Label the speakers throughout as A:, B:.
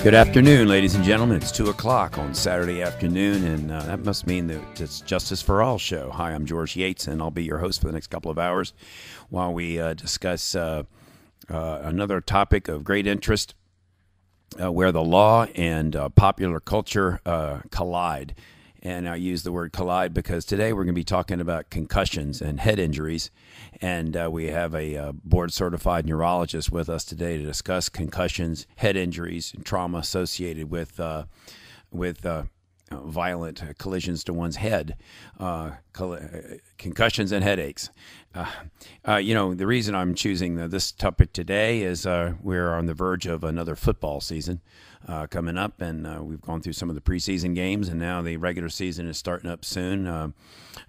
A: Good afternoon, ladies and gentlemen. It's 2 o'clock on Saturday afternoon, and that must mean that it's Justice for All show. Hi, I'm George Yates, and I'll be your host for the next couple of hours while we discuss another topic of great interest where the law and popular culture collide. And I use the word collide because today we're going to be talking about concussions and head injuries. And we have a board-certified neurologist with us today to discuss concussions, head injuries, and trauma associated with violent collisions to one's head, concussions and headaches. The reason I'm choosing this topic today is we're on the verge of another football season coming up, and we've gone through some of the preseason games, and now the regular season is starting up soon. The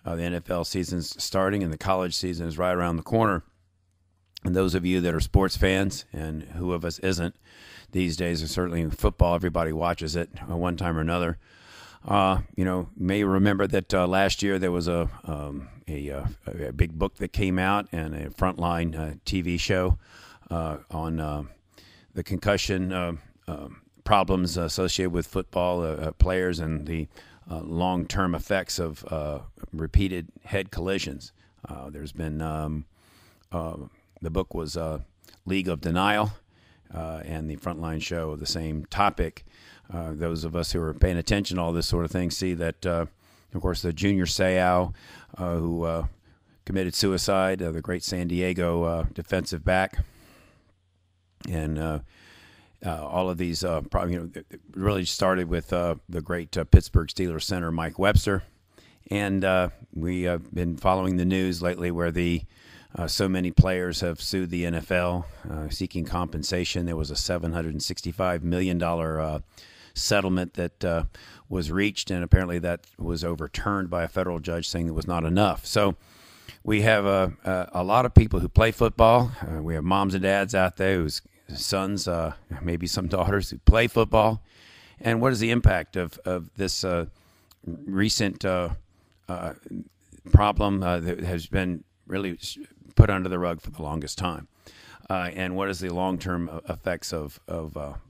A: NFL season's starting, and the college season is right around the corner. And those of you that are sports fans, and who of us isn't these days, are certainly football. Everybody watches it one time or another. May remember that last year there was a big book that came out and a Frontline TV show on the concussion problems associated with football players and the long-term effects of repeated head collisions. There's been the book was League of Denial, and the Frontline show of the same topic. Those of us who are paying attention to all this sort of thing see that, of course, the Junior Seau, who committed suicide, the great San Diego defensive back, and all of these really started with the great Pittsburgh Steelers center Mike Webster, and we have been following the news lately where so many players have sued the NFL seeking compensation. There was a $765 million settlement that was reached, and apparently that was overturned by a federal judge saying it was not enough. So we have a lot of people who play football. We have moms and dads out there whose sons, maybe some daughters, who play football. And what is the impact of this recent problem that has been really put under the rug for the longest time? And what is the long-term effects of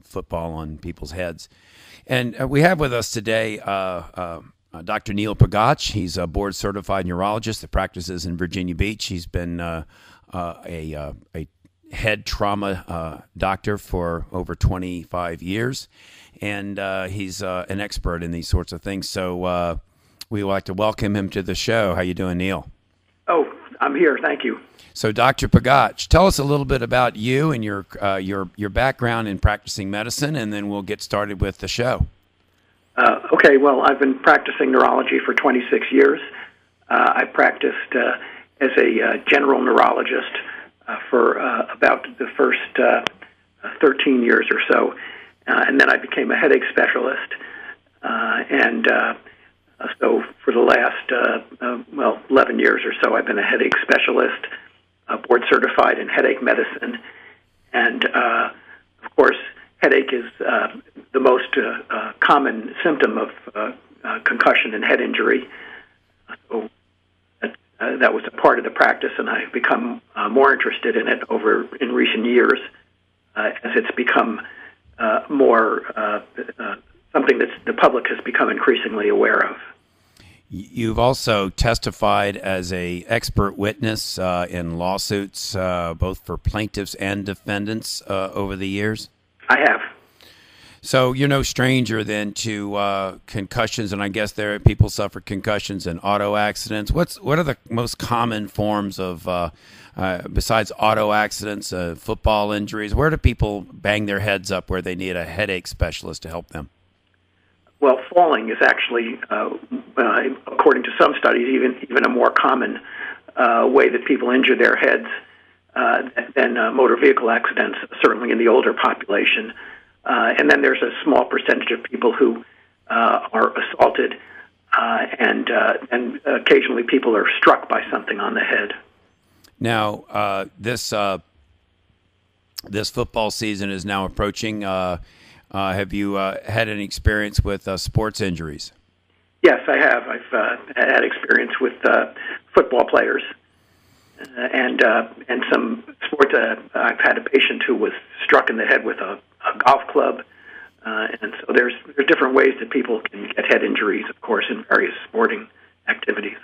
A: football on people's heads? And we have with us today Dr. Neil Pagach. He's a board-certified neurologist that practices in Virginia Beach. He's been a head trauma doctor for over 25 years, and he's an expert in these sorts of things. So we would like to welcome him to the show. How you doing, Neil?
B: Oh, I'm here. Thank you.
A: So, Dr. Pagach, tell us a little bit about you and your background in practicing medicine, and then we'll get started with the show.
B: Okay. Well, I've been practicing neurology for 26 years. I practiced as a general neurologist for about the first 13 years or so, and then I became a headache specialist, so for the last 11 years or so, I've been a headache specialist, board certified in headache medicine, and of course, headache is the most common symptom of concussion and head injury. So that was a part of the practice, and I've become more interested in it in recent years as it's become more something that the public has become increasingly aware of.
A: You've also testified as a expert witness in lawsuits, both for plaintiffs and defendants over the years?
B: I have.
A: So you're no stranger then to concussions, and I guess people suffer concussions and auto accidents. What are the most common forms of, besides auto accidents, football injuries? Where do people bang their heads up where they need a headache specialist to help them?
B: Well, falling is actually, according to some studies, even a more common way that people injure their heads than motor vehicle accidents, certainly in the older population. And then there's a small percentage of people who are assaulted, and occasionally people are struck by something on the head.
A: Now, this football season is now approaching. Have you had any experience with sports injuries?
B: Yes, I have. I've had experience with football players and some sports. I've had a patient who was struck in the head with a golf club. And so there's different ways that people can get head injuries, of course, in various sporting activities.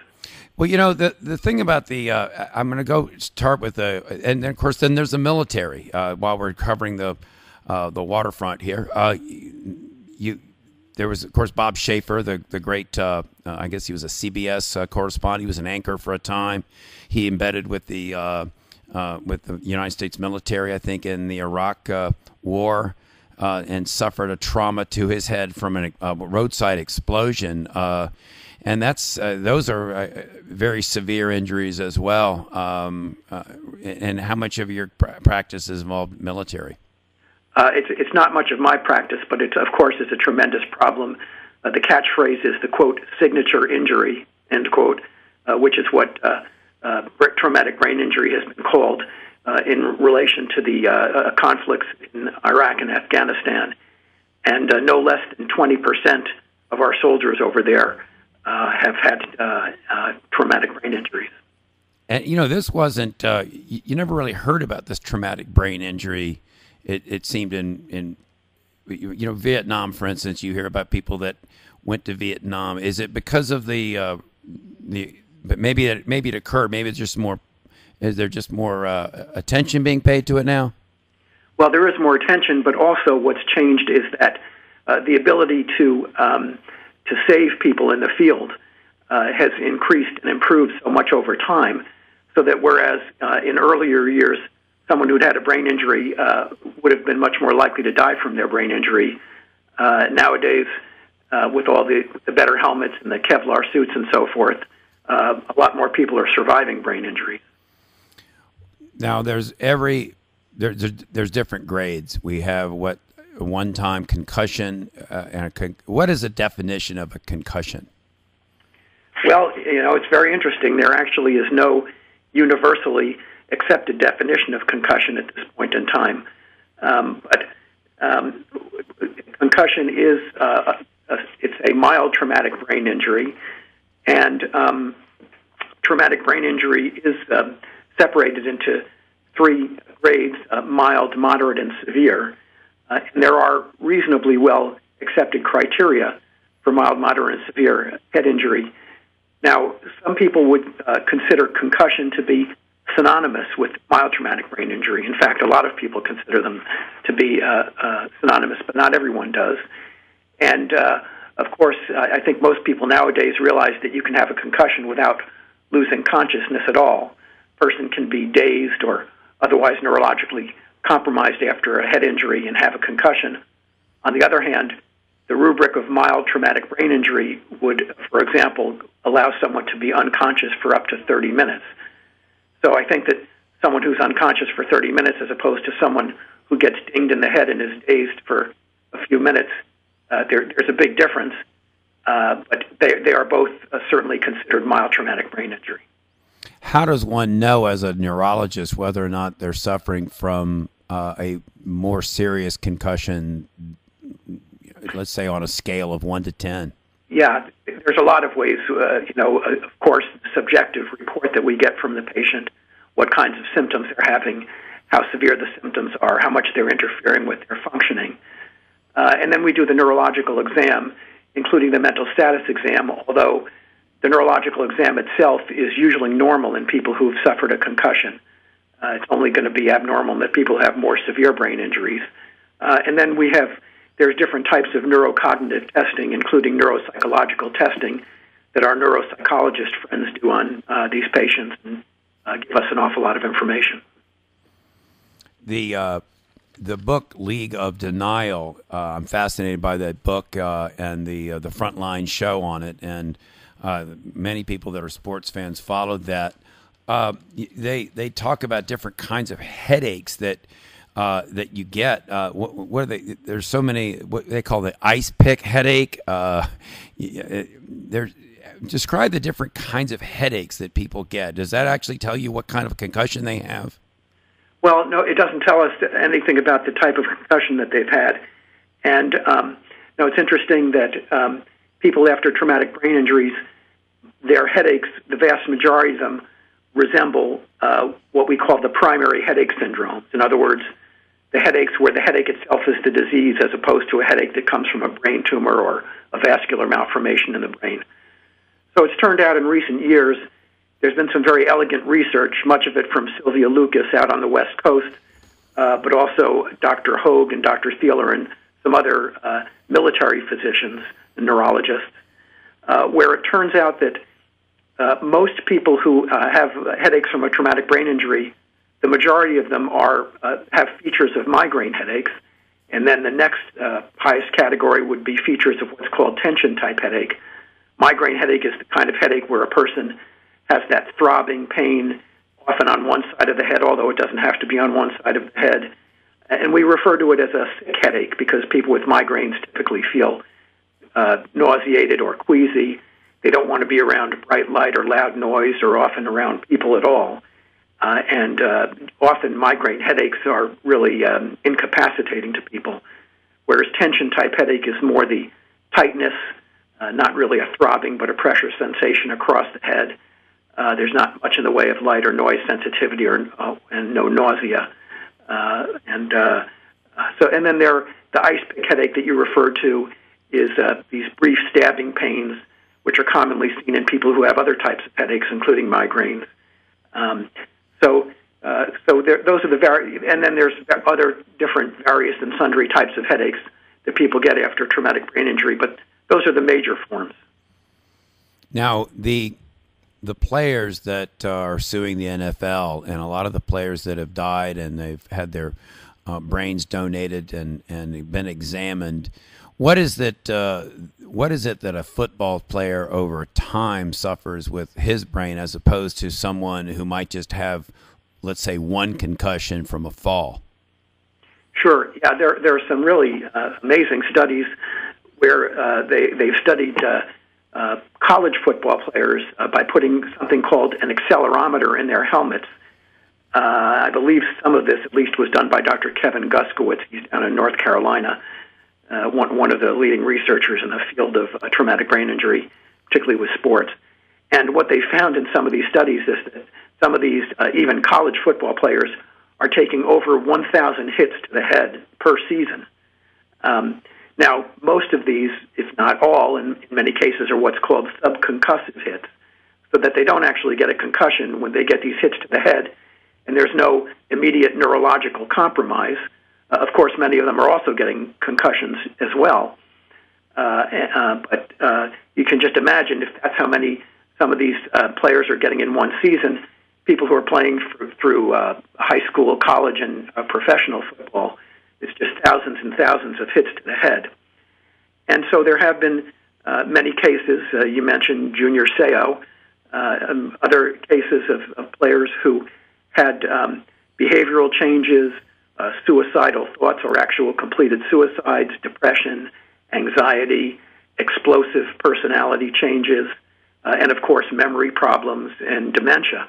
A: Well, the thing about I'm going to go start with and then of course then there's the military. While we're covering the waterfront here, there was of course Bob Schaefer, the great. I guess he was a CBS correspondent. He was an anchor for a time. He embedded with the United States military, I think, in the Iraq War, and suffered a trauma to his head from a roadside explosion. And those are very severe injuries as well. And how much of your practice is involved military?
B: It's not much of my practice, but it, of course, is a tremendous problem. The catchphrase is the, quote, signature injury, end quote, which is what traumatic brain injury has been called in relation to the conflicts in Iraq and Afghanistan. And no less than 20% of our soldiers over there have had traumatic brain injuries.
A: And, this wasn't, you never really heard about this traumatic brain injury. It seemed in Vietnam, for instance, you hear about people that went to Vietnam. Is it because of but maybe it occurred, maybe it's just more, is there just more attention being paid to it now?
B: Well, there is more attention, but also what's changed is that the ability to save people in the field has increased and improved so much over time, so that whereas in earlier years someone who'd had a brain injury would have been much more likely to die from their brain injury, nowadays with all the better helmets and the Kevlar suits and so forth, a lot more people are surviving brain injuries.
A: Now there's different grades. We have a one-time concussion, and what is the definition of a concussion?
B: Well, it's very interesting. There actually is no universally accepted definition of concussion at this point in time. But concussion is it's a mild traumatic brain injury, and traumatic brain injury is separated into three grades: mild, moderate, and severe. And there are reasonably well accepted criteria for mild, moderate, and severe head injury. Now, some people would consider concussion to be synonymous with mild traumatic brain injury. In fact, a lot of people consider them to be synonymous, but not everyone does. And, of course, I think most people nowadays realize that you can have a concussion without losing consciousness at all. A person can be dazed or otherwise neurologically compromised after a head injury and have a concussion. On the other hand, the rubric of mild traumatic brain injury would, for example, allow someone to be unconscious for up to 30 minutes. So I think that someone who's unconscious for 30 minutes as opposed to someone who gets dinged in the head and is dazed for a few minutes, there's a big difference, but they are both certainly considered mild traumatic brain injury.
A: How does one know as a neurologist whether or not they're suffering from a more serious concussion, let's say on a scale of 1 to 10? Yeah,
B: there's a lot of ways. Of course, the subjective report that we get from the patient, what kinds of symptoms they're having, how severe the symptoms are, how much they're interfering with their functioning. And then we do the neurological exam, including the mental status exam, although the neurological exam itself is usually normal in people who've suffered a concussion. It's only going to be abnormal in that people have more severe brain injuries. And then there's different types of neurocognitive testing, including neuropsychological testing, that our neuropsychologist friends do on these patients and give us an awful lot of information.
A: The book League of Denial, I'm fascinated by that book and the Frontline show on it, and many people that are sports fans followed that. They talk about different kinds of headaches that you get. What are they? There's so many. What they call the ice pick headache. Describe the different kinds of headaches that people get. Does that actually tell you what kind of concussion they have?
B: Well, no, it doesn't tell us anything about the type of concussion that they've had. And it's interesting that people after traumatic brain injuries, their headaches, the vast majority of them, resemble what we call the primary headache syndrome. In other words, the headaches where the headache itself is the disease as opposed to a headache that comes from a brain tumor or a vascular malformation in the brain. So it's turned out in recent years there's been some very elegant research, much of it from Sylvia Lucas out on the West Coast, but also Dr. Hoag and Dr. Thieler and some other military physicians and neurologists, where it turns out that most people who have headaches from a traumatic brain injury, the majority of them have features of migraine headaches, and then the next highest category would be features of what's called tension-type headache. Migraine headache is the kind of headache where a person has that throbbing pain, often on one side of the head, although it doesn't have to be on one side of the head. And we refer to it as a sick headache because people with migraines typically feel nauseated or queasy. They don't want to be around bright light or loud noise or often around people at all. And often migraine headaches are really incapacitating to people, whereas tension-type headache is more the tightness, not really a throbbing, but a pressure sensation across the head. There's not much in the way of light or noise sensitivity and no nausea. And then the ice pick headache that you referred to is these brief stabbing pains, which are commonly seen in people who have other types of headaches, including migraines. Those are and then there's other different various and sundry types of headaches that people get after traumatic brain injury, but those are the major forms.
A: Now, the players that are suing the NFL and a lot of the players that have died and they've had their brains donated and been examined, what is it that a football player over time suffers with his brain as opposed to someone who might just have, let's say, one concussion from a fall?
B: Sure. Yeah, there are some really amazing studies where they've studied college football players by putting something called an accelerometer in their helmets. I believe some of this, at least, was done by Dr. Kevin Guskowitz. He's down in North Carolina, one of the leading researchers in the field of traumatic brain injury, particularly with sports. And what they found in some of these studies is that some of these, even college football players, are taking over 1,000 hits to the head per season. Now, most of these, if not all, in many cases, are what's called subconcussive hits, so that they don't actually get a concussion when they get these hits to the head, and there's no immediate neurological compromise. Of course, many of them are also getting concussions as well. But you can just imagine if that's how many some of these players are getting in one season, people who are playing through high school, college, and professional football, it's just thousands and thousands of hits to the head. And so there have been many cases. You mentioned Junior Seau, other cases of players who had behavioral changes, suicidal thoughts or actual completed suicides, depression, anxiety, explosive personality changes, and, of course, memory problems and dementia.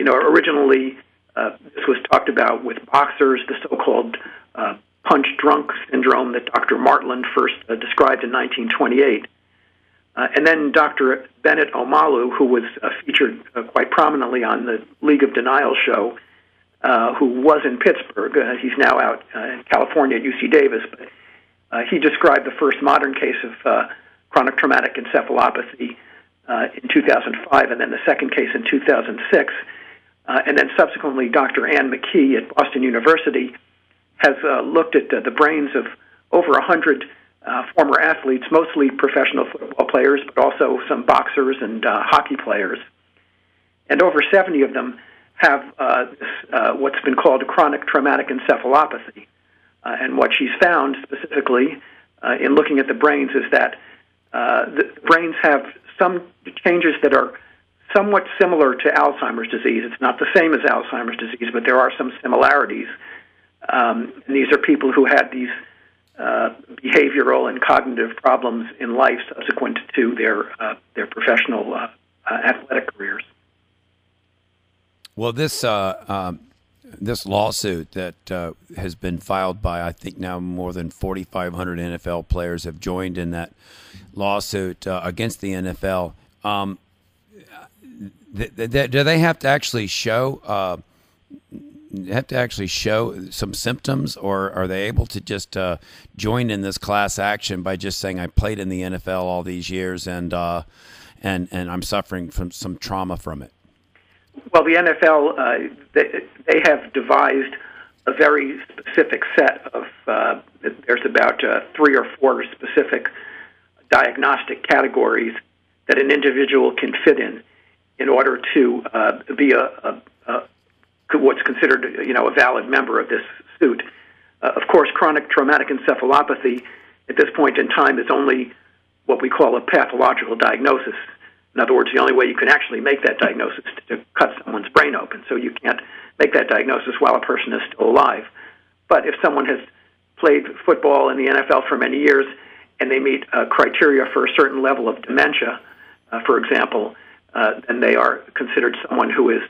B: Originally, this was talked about with boxers, the so-called punch-drunk syndrome that Dr. Martland first described in 1928. And then Dr. Bennett Omalu, who was featured quite prominently on the League of Denial show, who was in Pittsburgh. He's now out in California at UC Davis. But he described the first modern case of chronic traumatic encephalopathy in 2005, and then the second case in 2006. And then subsequently, Dr. Ann McKee at Boston University has looked at the brains of over 100 former athletes, mostly professional football players, but also some boxers and hockey players. And over 70 of them have what's been called chronic traumatic encephalopathy. And what she's found specifically in looking at the brains is that the brains have some changes that are somewhat similar to Alzheimer's disease. It's not the same as Alzheimer's disease, but there are some similarities. And these are people who had these behavioral and cognitive problems in life subsequent to their professional athletic careers.
A: Well, this lawsuit that has been filed by, I think now more than 4,500 NFL players have joined in that lawsuit against the NFL. Do they have to actually show have to actually show some symptoms, or are they able to just join in this class action by just saying, I played in the NFL all these years and I'm suffering from some trauma from it?
B: Well, the NFL, they have devised a very specific set of, there's about 3 or 4 specific diagnostic categories that an individual can fit in order to be what's considered, a valid member of this suit. Of course, chronic traumatic encephalopathy at this point in time is only what we call a pathological diagnosis. In other words, the only way you can actually make that diagnosis is to cut someone's brain open. So you can't make that diagnosis while a person is still alive. But if someone has played football in the NFL for many years and they meet criteria for a certain level of dementia, for example, then they are considered someone who is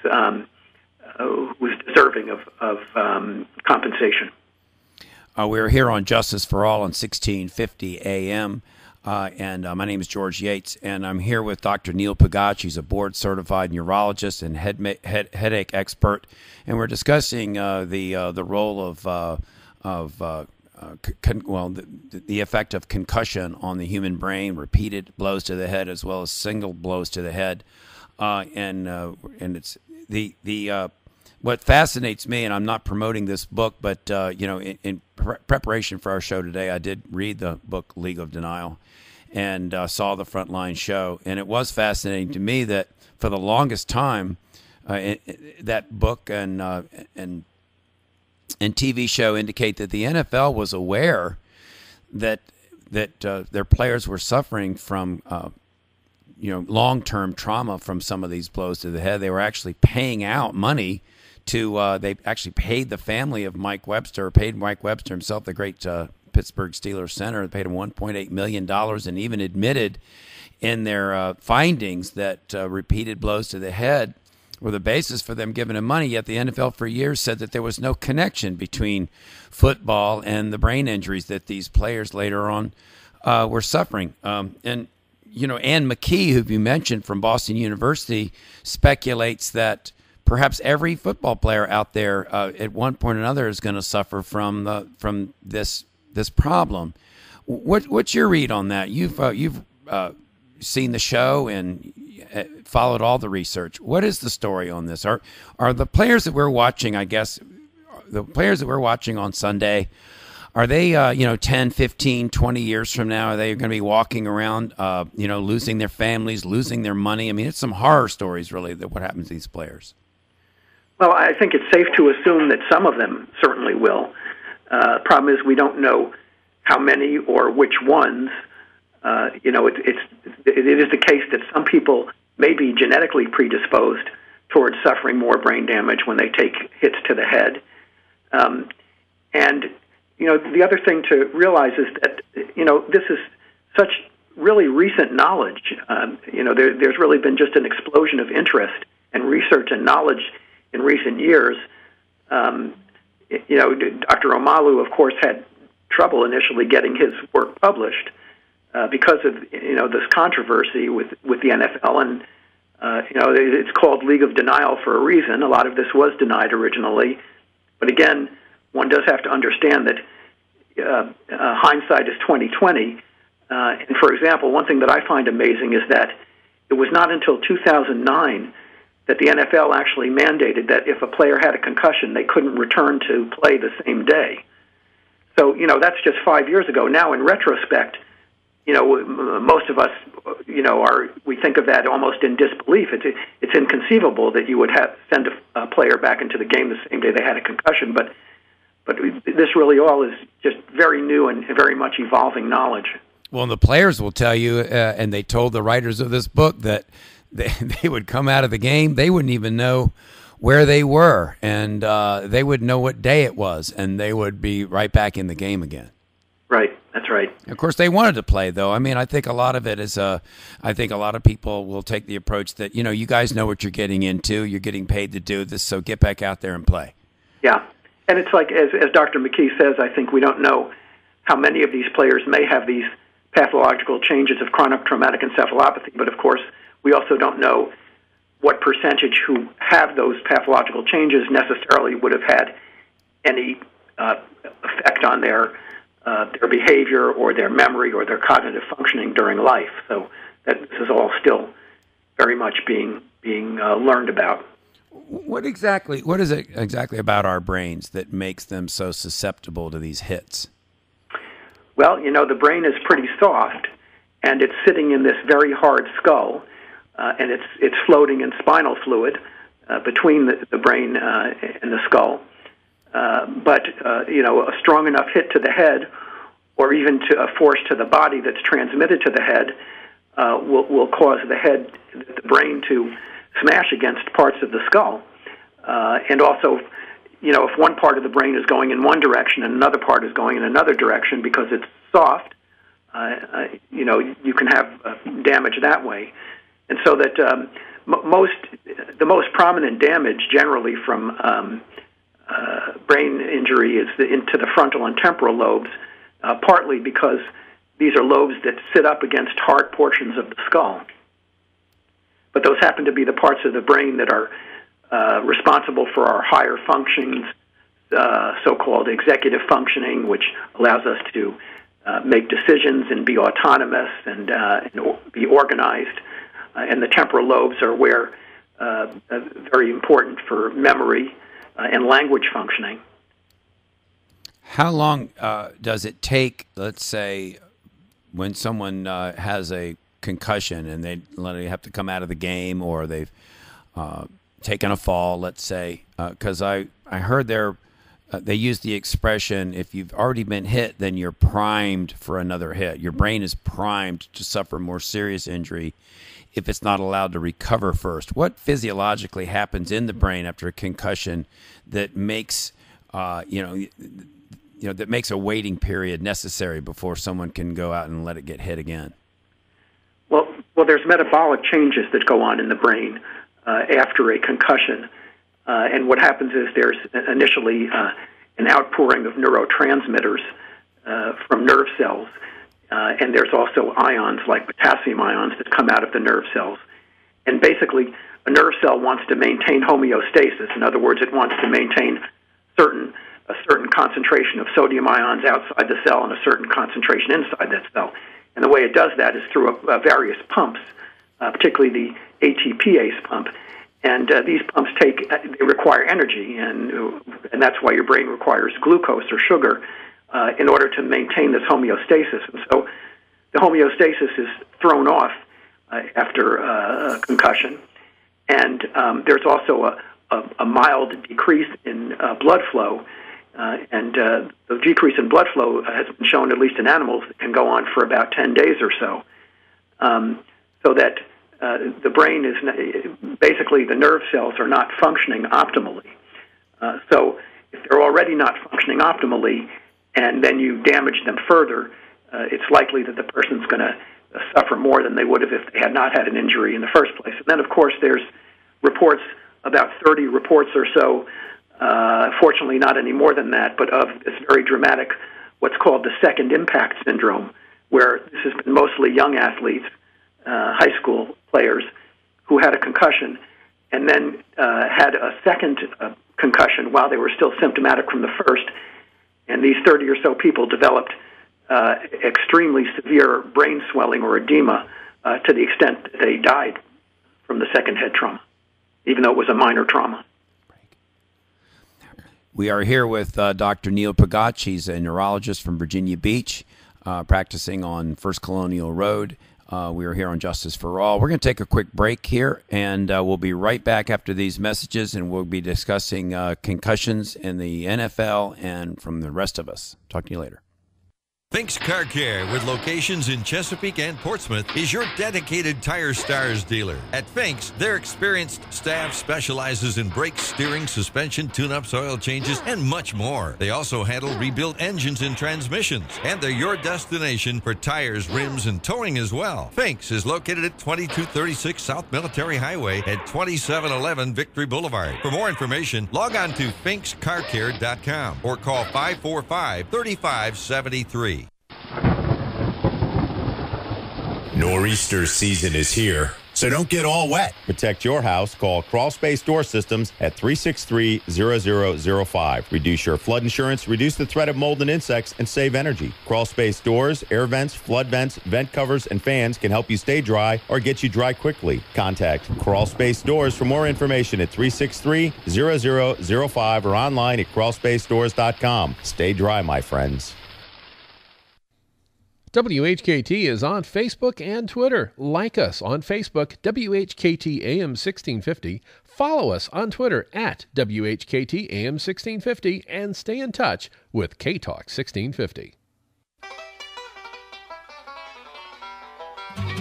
B: deserving of compensation.
A: We're here on Justice for All on 1650 AM. And my name is George Yates, and I'm here with Dr. Neil Pagach. He's a board-certified neurologist and headache expert, and we're discussing the role the effect of concussion on the human brain, repeated blows to the head as well as single blows to the head, and it's what fascinates me, and I'm not promoting this book, but in preparation for our show today, I did read the book League of Denial, and saw the Frontline show, and it was fascinating to me that for the longest time, that book and TV show indicate that the NFL was aware that their players were suffering from long-term trauma from some of these blows to the head. They were actually paying out money to they actually paid the family of Mike Webster, paid Mike Webster himself, the great Pittsburgh Steelers center, paid him $1.8 million, and even admitted in their findings that repeated blows to the head were the basis for them giving him money. Yet the NFL for years said that there was no connection between football and the brain injuries that these players later on were suffering. And Ann McKee, who you mentioned from Boston University, speculates that perhaps every football player out there at one point or another is going to suffer from this problem. What's your read on that? You've seen the show and followed all the research. What is the story on this? Are the players that we're watching, I guess, the players that we're watching on Sunday, are they 10, 15, 20 years from now, are they going to be walking around losing their families, losing their money? I mean, it's some horror stories really that what happens to these players.
B: Well, I think it's safe to assume that some of them certainly will. Problem is we don't know how many or which ones. It is the case that some people may be genetically predisposed towards suffering more brain damage when they take hits to the head. The other thing to realize is that, this is such really recent knowledge. There's really been just an explosion of interest and research and knowledge in recent years. Dr. Omalu, of course, had trouble initially getting his work published because of this controversy with the NFL, and it's called League of Denial for a reason. A lot of this was denied originally, but again, one does have to understand that hindsight is 20/20. And for example, one thing that I find amazing is that it was not until 2009 that the NFL actually mandated that if a player had a concussion, they couldn't return to play the same day. So, that's just 5 years ago. Now, in retrospect, most of us, we think of that almost in disbelief. It's inconceivable that you would send a player back into the game the same day they had a concussion, but this really all is just very new and very much evolving knowledge.
A: Well, and the players will tell you, and they told the writers of this book that they would come out of the game, they wouldn't even know where they were, and they would know what day it was, and they would be right back in the game again.
B: Right, that's right.
A: Of course, they wanted to play, though. I mean, I think a lot of it is, I think a lot of people will take the approach that, you guys know what you're getting into, you're getting paid to do this, so get back out there and play. Yeah,
B: and it's like, as Dr. McKee says, I think we don't know how many of these players may have these pathological changes of chronic traumatic encephalopathy, but of course, we also don't know what percentage who have those pathological changes necessarily would have had any effect on their behavior or their memory or their cognitive functioning during life. So that this is all still very much being learned about.
A: What is it exactly about our brains that makes them so susceptible to these hits?
B: Well, the brain is pretty soft, and it's sitting in this very hard skull, and it's floating in spinal fluid between the brain and the skull. But a strong enough hit to the head, or even to a force to the body that's transmitted to the head, will cause the brain to smash against parts of the skull. And also, if one part of the brain is going in one direction and another part is going in another direction because it's soft, you can have damage that way. And so that the most prominent damage generally from brain injury is into the frontal and temporal lobes, partly because these are lobes that sit up against hard portions of the skull. But those happen to be the parts of the brain that are responsible for our higher functions, so-called executive functioning, which allows us to make decisions and be autonomous and be organized. And the temporal lobes are where very important for memory and language functioning.
A: How long does it take, let's say, when someone has a concussion and they literally have to come out of the game, or they've taken a fall, let's say, because I heard they use the expression, if you've already been hit, then you're primed for another hit. Your brain is primed to suffer more serious injury if it's not allowed to recover first. What physiologically happens in the brain after a concussion that makes that makes a waiting period necessary before someone can go out and let it get hit again?
B: Well, there's metabolic changes that go on in the brain after a concussion. And what happens is there's initially an outpouring of neurotransmitters from nerve cells. And there's also ions like potassium ions that come out of the nerve cells. And basically, a nerve cell wants to maintain homeostasis. In other words, it wants to maintain a certain concentration of sodium ions outside the cell and a certain concentration inside that cell. And the way it does that is through various pumps, particularly the ATPase pump. And these pumps they require energy, and that's why your brain requires glucose or sugar in order to maintain this homeostasis. And so the homeostasis is thrown off after a concussion. And there's also a mild decrease in blood flow. And the decrease in blood flow has been shown, at least in animals, that can go on for about 10 days or so. So that the brain is basically, the nerve cells are not functioning optimally. So if they're already not functioning optimally and then you damage them further, it's likely that the person's going to suffer more than they would have if they had not had an injury in the first place. And then, of course, there's reports, about 30 reports or so, fortunately not any more than that, but of this very dramatic, what's called the second impact syndrome, where this has been mostly young athletes, high school players, who had a concussion and then had a second concussion while they were still symptomatic from the first. And these 30 or so people developed extremely severe brain swelling or edema to the extent that they died from the second head trauma, even though it was a minor trauma.
A: We are here with Dr. Neil Pagach. He's a neurologist from Virginia Beach, practicing on First Colonial Road. We are here on Justice for All. We're going to take a quick break here, and we'll be right back after these messages, and we'll be discussing concussions in the NFL and from the rest of us. Talk to you later.
C: Finks Car Care, with locations in Chesapeake and Portsmouth, is your dedicated Tire Stars dealer. At Finks, their experienced staff specializes in brakes, steering, suspension, tune-ups, oil changes, and much more. They also handle rebuilt engines and transmissions, and they're your destination for tires, rims, and towing as well. Finks is located at 2236 South Military Highway at 2711 Victory Boulevard. For more information, log on to finkscarcare.com or call 545-3573.
D: Nor'easter season is here, so don't get all wet.
E: Protect your house. Call Crawl Space Door Systems at 363-0005. Reduce your flood insurance, reduce the threat of mold and insects, and save energy. Crawl Space Doors, air vents, flood vents, vent covers, and fans can help you stay dry or get you dry quickly. Contact Crawl Space Doors for more information at 363-0005 or online at crawlspacedores.com. Stay dry, my friends.
F: WHKT is on Facebook and Twitter. Like us on Facebook, WHKT AM 1650. Follow us on Twitter at WHKT AM 1650 and stay in touch with K-Talk 1650.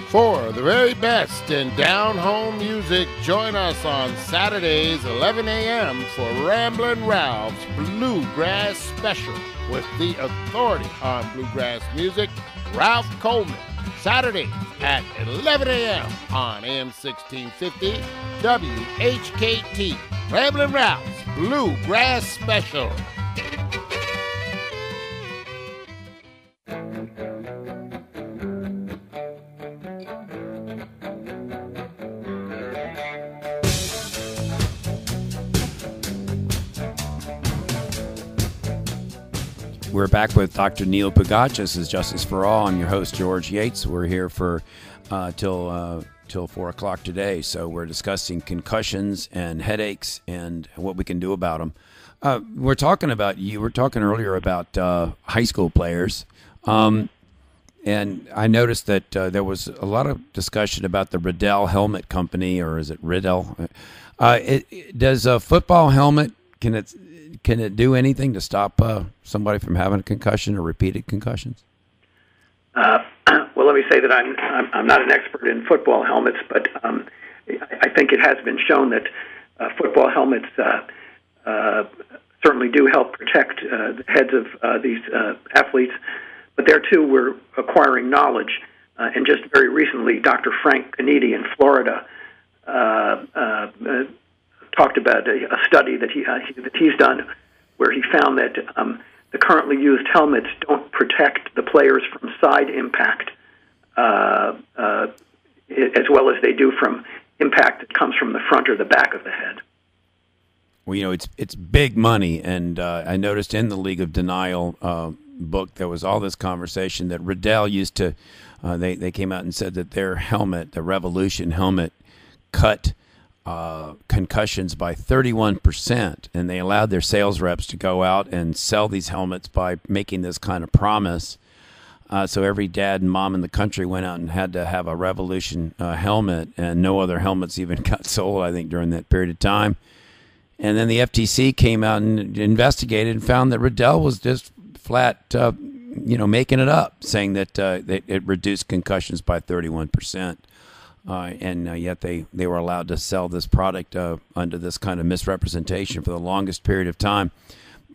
G: For the very best in down-home music, join us on Saturdays, 11 a.m. for Ramblin' Ralph's Bluegrass Special with the authority on bluegrass music, Ralph Coleman. Saturdays at 11 a.m. on AM 1650 WHKT. Ramblin' Ralph's Bluegrass Special.
A: We're back with Dr. Neil Pugach. This is Justice for All. I'm your host, George Yates. We're here for till 4 o'clock today. So we're discussing concussions and headaches and what we can do about them. You were talking earlier about high school players. And I noticed that there was a lot of discussion about the Riddell Helmet Company, or is it Riddell? Does a football helmet, can it do anything to stop somebody from having a concussion or repeated concussions?
B: Well, let me say that I'm not an expert in football helmets, but I think it has been shown that football helmets certainly do help protect the heads of these athletes. But there, too, we're acquiring knowledge. And just very recently, Dr. Frank Canidi in Florida talked about a study that he's done where he found that the currently used helmets don't protect the players from side impact as well as they do from impact that comes from the front or the back of the head.
A: Well, it's big money, and I noticed in the League of Denial book there was all this conversation that Riddell used to. They came out and said that their helmet, the Revolution helmet, cut concussions by 31%, and they allowed their sales reps to go out and sell these helmets by making this kind of promise. So every dad and mom in the country went out and had to have a Revolution helmet, and no other helmets even got sold, I think, during that period of time. And then the FTC came out and investigated and found that Riddell was just flat, making it up, saying that it reduced concussions by 31%. And yet they were allowed to sell this product under this kind of misrepresentation for the longest period of time.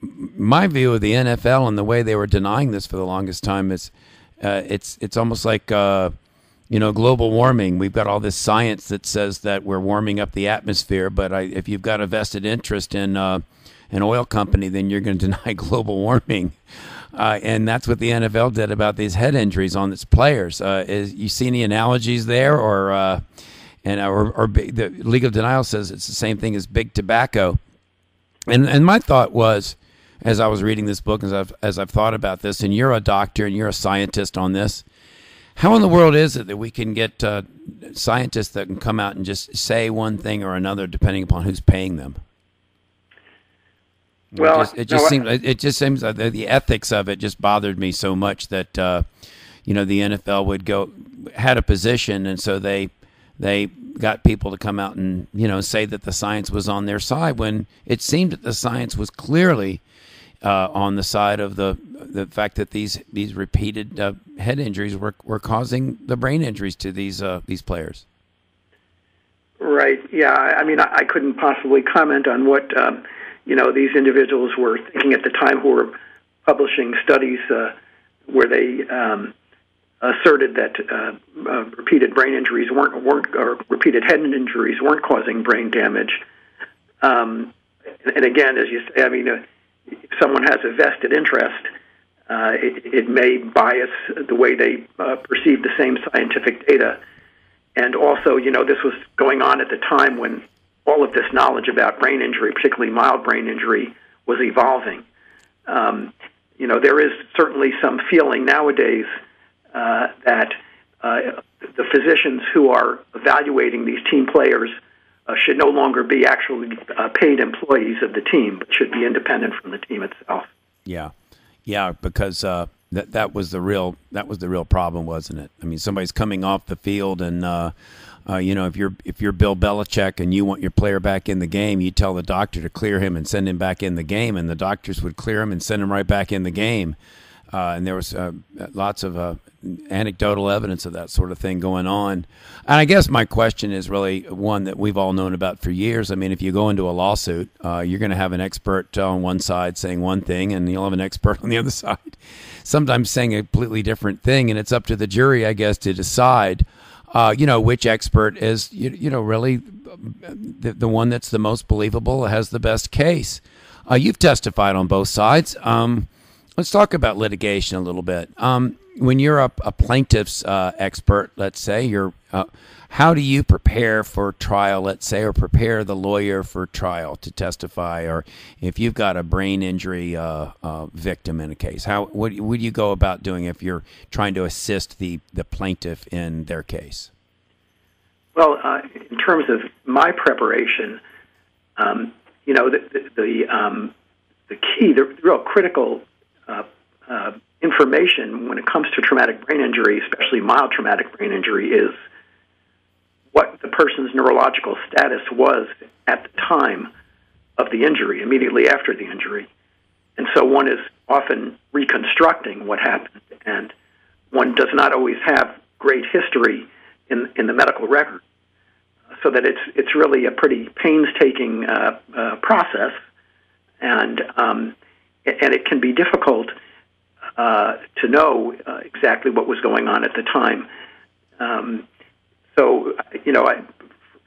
A: My view of the NFL and the way they were denying this for the longest time is it's almost like global warming. We've got all this science that says that we're warming up the atmosphere, but if you've got a vested interest in an oil company, then you're going to deny global warming. And that's what the NFL did about these head injuries on its players. You see any analogies there, or the League of Denial says it's the same thing as big tobacco. And my thought was, as I was reading this book, as I've thought about this, and you're a doctor and you're a scientist on this, how in the world is it that we can get scientists that can come out and just say one thing or another depending upon who's paying them?
B: Well,
A: it just seems like the ethics of it just bothered me so much that the NFL had a position, and so they got people to come out and say that the science was on their side when it seemed that the science was clearly on the side of the fact that these repeated head injuries were causing the brain injuries to these players.
B: Right. Yeah. I mean, I couldn't possibly comment on what these individuals were thinking at the time who were publishing studies where they asserted that repeated brain injuries weren't or repeated head injuries weren't causing brain damage. And again, as you say, I mean, if someone has a vested interest, it may bias the way they perceive the same scientific data. And also, this was going on at the time when all of this knowledge about brain injury, particularly mild brain injury, was evolving. There is certainly some feeling nowadays that the physicians who are evaluating these team players should no longer be actually paid employees of the team, but should be independent from the team itself.
A: Yeah, because that was the real problem, wasn't it? I mean, somebody's coming off the field, and if you're Bill Belichick and you want your player back in the game, you tell the doctor to clear him and send him back in the game, and the doctors would clear him and send him right back in the game. And there was lots of anecdotal evidence of that sort of thing going on. And I guess my question is really one that we've all known about for years. I mean, if you go into a lawsuit, you're going to have an expert on one side saying one thing, and you'll have an expert on the other side sometimes saying a completely different thing. And it's up to the jury, I guess, to decide, which expert is, really the one that's the most believable, has the best case. You've testified on both sides. Let's talk about litigation a little bit. When you're a plaintiff's expert, let's say, how do you prepare for trial, let's say, or prepare the lawyer for trial to testify? Or if you've got a brain injury victim in a case, what do you go about doing if you're trying to assist the plaintiff in their case?
B: Well, in terms of my preparation, the key, the real critical information when it comes to traumatic brain injury, especially mild traumatic brain injury, is what the person's neurological status was at the time of the injury, immediately after the injury. And so one is often reconstructing what happened, and one does not always have great history in the medical record, so that it's really a pretty painstaking process, and it can be difficult to know exactly what was going on at the time.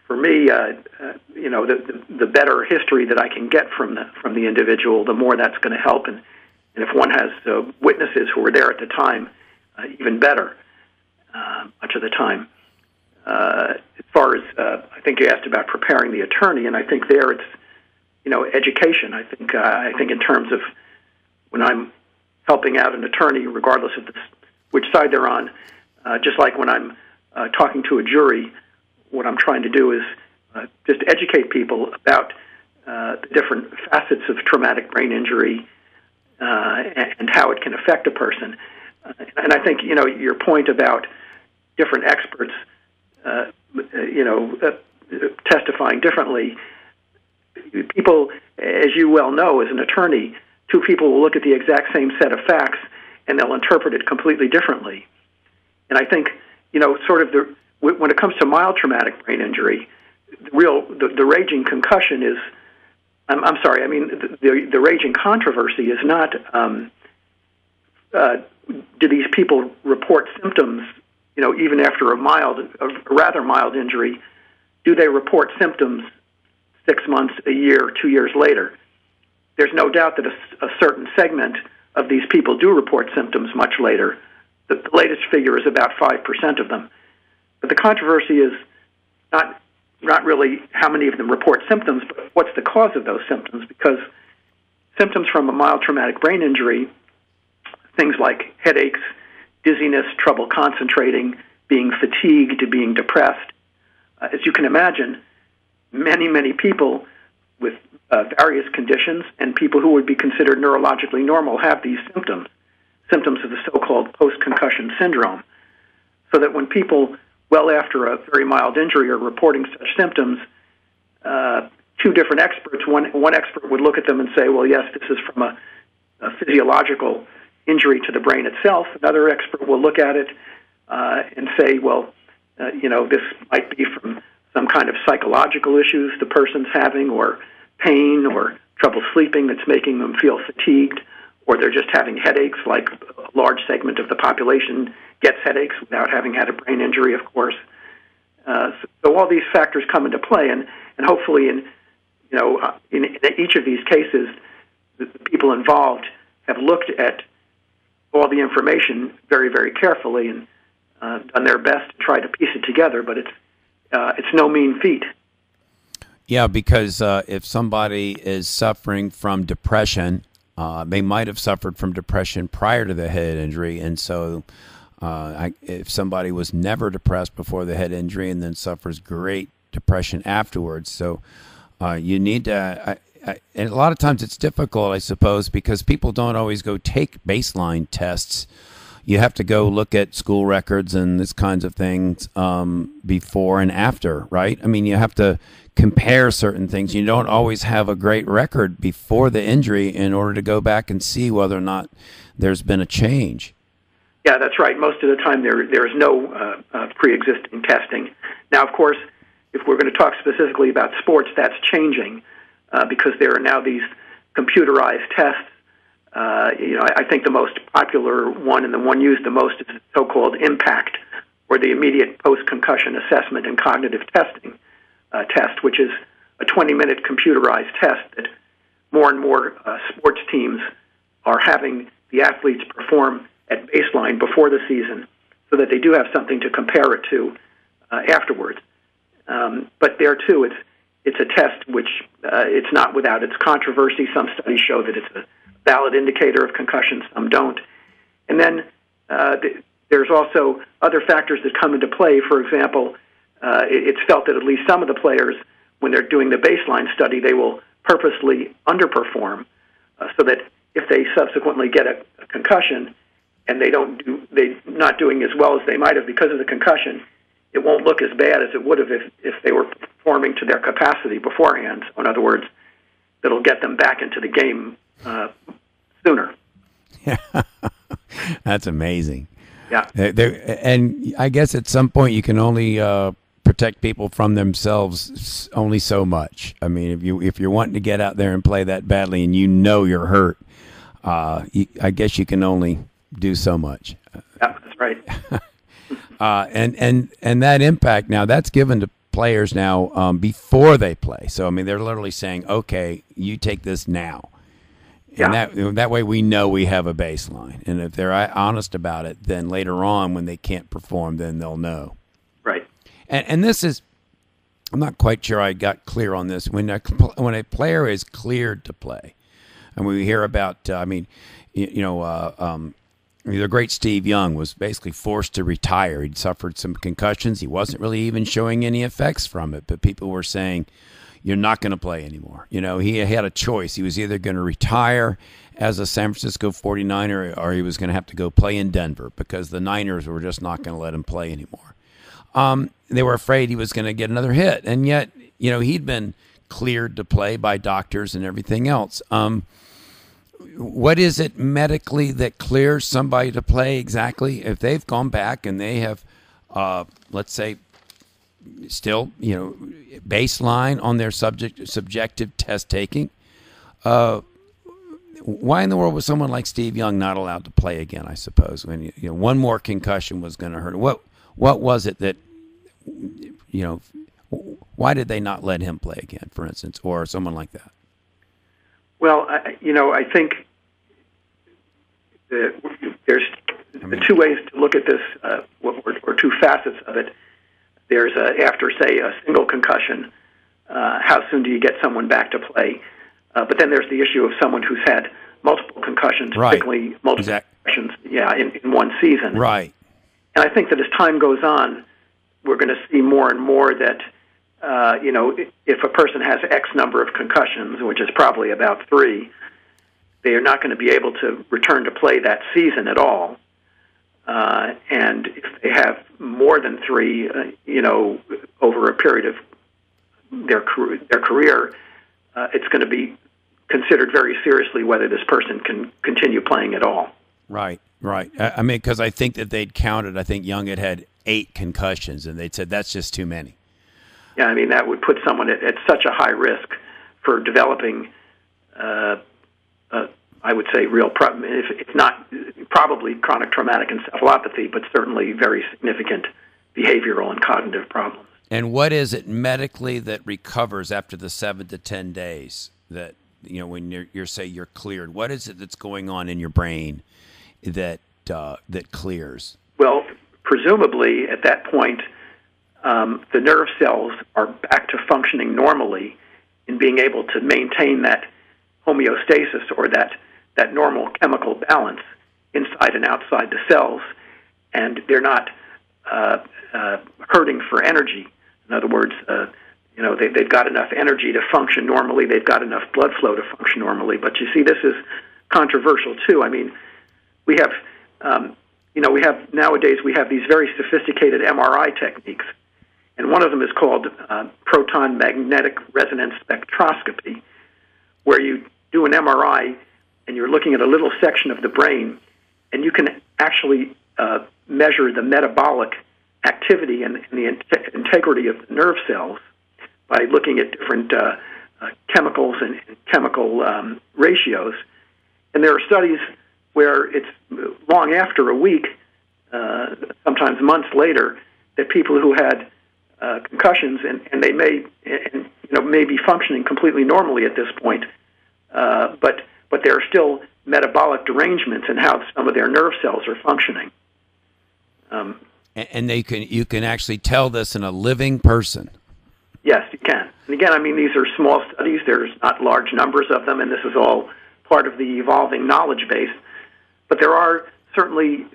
B: For me, the better history that I can get from the individual, the more that's going to help. And if one has witnesses who were there at the time, even better, much of the time. As far as, I think you asked about preparing the attorney, and I think there it's, education. I think in terms of when I'm helping out an attorney, regardless of which side they're on, just like when I'm talking to a jury, what I'm trying to do is just educate people about the different facets of traumatic brain injury and how it can affect a person. And I think, your point about different experts, testifying differently, people, as you well know, as an attorney, two people will look at the exact same set of facts and they'll interpret it completely differently. And I think, when it comes to mild traumatic brain injury, the raging concussion is, the raging controversy is not, do these people report symptoms, even after a rather mild injury, do they report symptoms 6 months, a year, 2 years later? There's no doubt that a certain segment of these people do report symptoms much later. The latest figure is about 5% of them. But the controversy is not really how many of them report symptoms, but what's the cause of those symptoms, because symptoms from a mild traumatic brain injury, things like headaches, dizziness, trouble concentrating, being fatigued, being depressed, as you can imagine, many, many people with various conditions and people who would be considered neurologically normal have these symptoms of the so-called post-concussion syndrome. So that when people, well after a very mild injury, are reporting such symptoms, two different experts, one expert would look at them and say, well, yes, this is from a physiological injury to the brain itself. Another expert will look at it and say, well, this might be from some kind of psychological issues the person's having, or pain or trouble sleeping that's making them feel fatigued, or they're just having headaches, like a large segment of the population gets headaches without having had a brain injury, of course. So all these factors come into play, and hopefully in each of these cases, the people involved have looked at all the information very, very carefully and done their best to try to piece it together, but it's no mean feat.
A: Yeah, because if somebody is suffering from depression, they might have suffered from depression prior to the head injury, and so if somebody was never depressed before the head injury and then suffers great depression afterwards, so you need to. And a lot of times it's difficult, I suppose, because people don't always go take baseline tests. You have to go look at school records and this kinds of things before and after, right? I mean, you have to compare certain things. You don't always have a great record before the injury in order to go back and see whether or not there's been a change.
B: Yeah, that's right. Most of the time there is no pre-existing testing. Now, of course, if we're going to talk specifically about sports, that's changing because there are now these computerized tests. I think the most popular one and the one used the most is the so-called IMPACT, or the Immediate Post-Concussion Assessment and Cognitive Testing test, which is a 20-minute computerized test that more and more sports teams are having the athletes perform at baseline before the season so that they do have something to compare it to afterwards. But there, too, it's a test which it's not without its controversy. Some studies show that it's a valid indicator of concussion, some don't. And then there's also other factors that come into play. For example, it's felt that at least some of the players, when they're doing the baseline study, they will purposely underperform so that if they subsequently get a concussion and they're not doing as well as they might have because of the concussion, it won't look as bad as it would have if they were performing to their capacity beforehand. So in other words, it'll get them back into the game sooner.
A: Yeah, that's amazing.
B: Yeah,
A: and I guess at some point you can only protect people from themselves only so much. I mean, if you're wanting to get out there and play that badly, and you know you're hurt, I guess you can only do so much.
B: Yeah, that's right.
A: And that impact now that's given to players now before they play. So I mean, they're literally saying, "Okay, you take this now."
B: Yeah.
A: And that way we know we have a baseline. And if they're honest about it, then later on when they can't perform, then they'll know.
B: Right.
A: And this is, I'm not quite sure I got clear on this. When a player is cleared to play, and we hear about, the great Steve Young was basically forced to retire. He'd suffered some concussions. He wasn't really even showing any effects from it, but people were saying, you're not going to play anymore. He had a choice. He was either going to retire as a San Francisco 49er or he was going to have to go play in Denver because the Niners were just not going to let him play anymore. They were afraid he was going to get another hit. And yet, he'd been cleared to play by doctors and everything else. What is it medically that clears somebody to play exactly? If they've gone back and they have, let's say, still, baseline on their subjective test taking. Why in the world was someone like Steve Young not allowed to play again? I suppose when one more concussion was going to hurt. What was it that why did they not let him play again, for instance, or someone like that?
B: Well, I think there's two ways to look at this, or two facets of it. There's after, say, a single concussion, how soon do you get someone back to play? But then there's the issue of someone who's had multiple concussions,
A: right.
B: Particularly multiple concussions, in one season.
A: Right.
B: And I think that as time goes on, we're going to see more and more that, if a person has X number of concussions, which is probably about 3, they are not going to be able to return to play that season at all. And if they have more than 3, over a period of their career, it's going to be considered very seriously whether this person can continue playing at all.
A: Right. I mean, because I think that they'd counted, I think Young had 8 concussions, and they'd said that's just too many.
B: Yeah, I mean, that would put someone at such a high risk for developing, I would say, real problem. If it's not probably chronic traumatic encephalopathy, but certainly very significant behavioral and cognitive problems.
A: And what is it medically that recovers after the 7 to 10 days that, when you're cleared? What is it that's going on in your brain that clears?
B: Well, presumably at that point, the nerve cells are back to functioning normally in being able to maintain that homeostasis or that normal chemical balance inside and outside the cells, and they're not hurting for energy. In other words, they've got enough energy to function normally. They've got enough blood flow to function normally. But you see, this is controversial too. I mean, we have, nowadays we have these very sophisticated MRI techniques, and one of them is called proton magnetic resonance spectroscopy, where you do an MRI and you're looking at a little section of the brain, and you can actually measure the metabolic activity and the integrity of the nerve cells by looking at different chemicals and chemical ratios. And there are studies where it's long after a week, sometimes months later, that people who had concussions and they may be functioning completely normally at this point, but there are still metabolic derangements in how some of their nerve cells are functioning.
A: And you can actually tell this in a living person.
B: Yes, you can. And again, I mean, these are small studies. There's not large numbers of them, and this is all part of the evolving knowledge base. But there are certainly,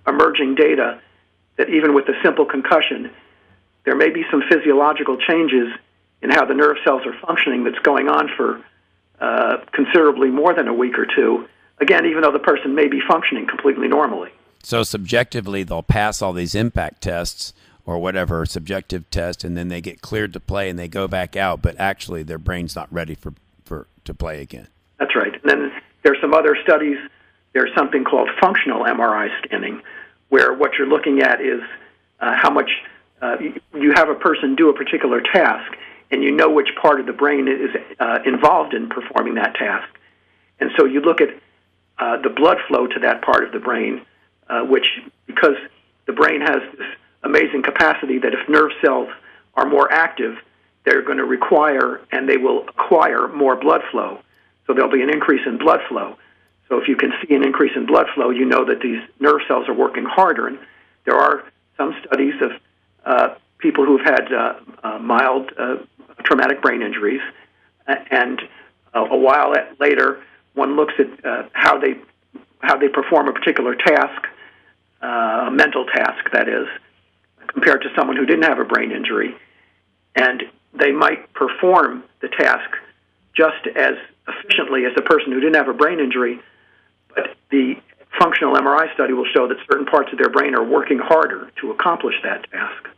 B: emerging data that even with a simple concussion, there may be some physiological changes in how the nerve cells are functioning that's going on for considerably more than a week or two. Again, even though the person may be functioning completely normally. So
A: subjectively, they'll pass all these impact tests or whatever subjective test, and then they get cleared to play and they go back out, but actually their brain's not ready to play again.
B: That's right. And then there's some other studies. There's something called functional MRI scanning, where what you're looking at is how much you have a person do a particular task, and you know which part of the brain is involved in performing that task. And so you look at the blood flow to that part of the brain, which, because the brain has this amazing capacity that if nerve cells are more active, they're going to require and they will acquire more blood flow. So there'll be an increase in blood flow. So if you can see an increase in blood flow, you know that these nerve cells are working harder. And there are some studies of people who've had mild traumatic brain injuries, and a while later, one looks at how they perform a particular task, a mental task, that is, compared to someone who didn't have a brain injury, and they might perform the task just as efficiently as the person who didn't have a brain injury, but the functional MRI study will show that certain parts of their brain are working harder to accomplish that task.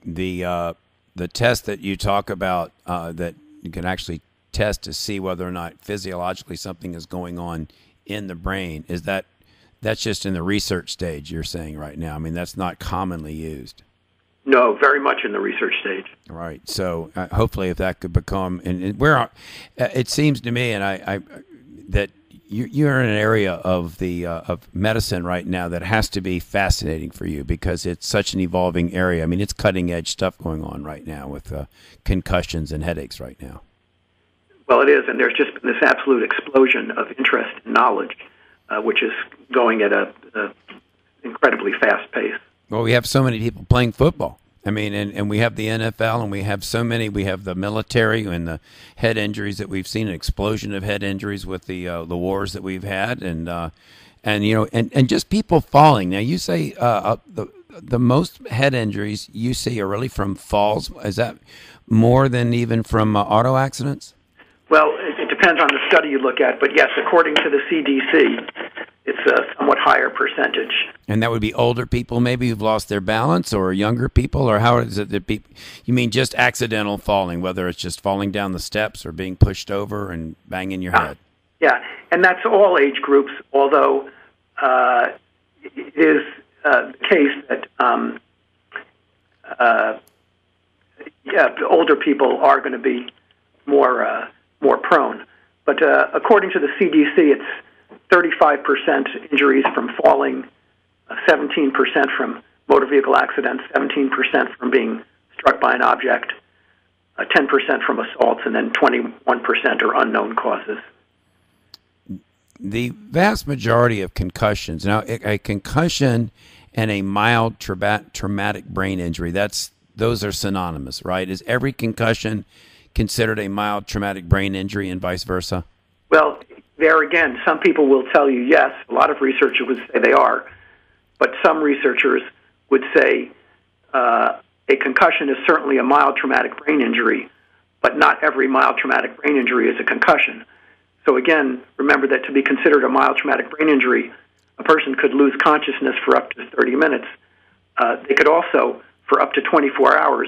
A: The test that you talk about that you can actually test to see whether or not physiologically something is going on in the brain, that's just in the research stage, you're saying right now? I mean, that's not commonly used.
B: No, very much in the research stage.
A: Right. So hopefully, if that could become, it seems to me, and I that you're in an area of of medicine right now that has to be fascinating for you, because it's such an evolving area. I mean, it's cutting edge stuff going on right now with concussions and headaches right now.
B: Well, it is, and there's just been this absolute explosion of interest and knowledge, which is going at a incredibly fast pace.
A: Well, we have so many people playing football. I mean, and we have the NFL, and we have so many. We have the military and the head injuries that we've seen, an explosion of head injuries with the wars that we've had, and just people falling. Now, you say the most head injuries you see are really from falls. Is that more than even from auto accidents?
B: Well, it depends on the study you look at, but yes, according to the CDC, it's a somewhat higher percentage.
A: And that would be older people maybe who've lost their balance, or younger people, or how is it that people, you mean just accidental falling, whether it's just falling down the steps or being pushed over and banging your head?
B: Yeah, and that's all age groups, although it is the case that older people are going to be more prone. But according to the CDC, it's 35% injuries from falling, 17% from motor vehicle accidents, 17% from being struck by an object, 10% from assaults, and then 21% are unknown causes.
A: The vast majority of concussions, now a concussion and a mild traumatic brain injury. Those are synonymous, right? Is every concussion considered a mild traumatic brain injury and vice versa?
B: Well, there again, some people will tell you yes. A lot of researchers would say they are. But some researchers would say a concussion is certainly a mild traumatic brain injury, but not every mild traumatic brain injury is a concussion. So again, remember that to be considered a mild traumatic brain injury, a person could lose consciousness for up to 30 minutes. They could also, for up to 24 hours,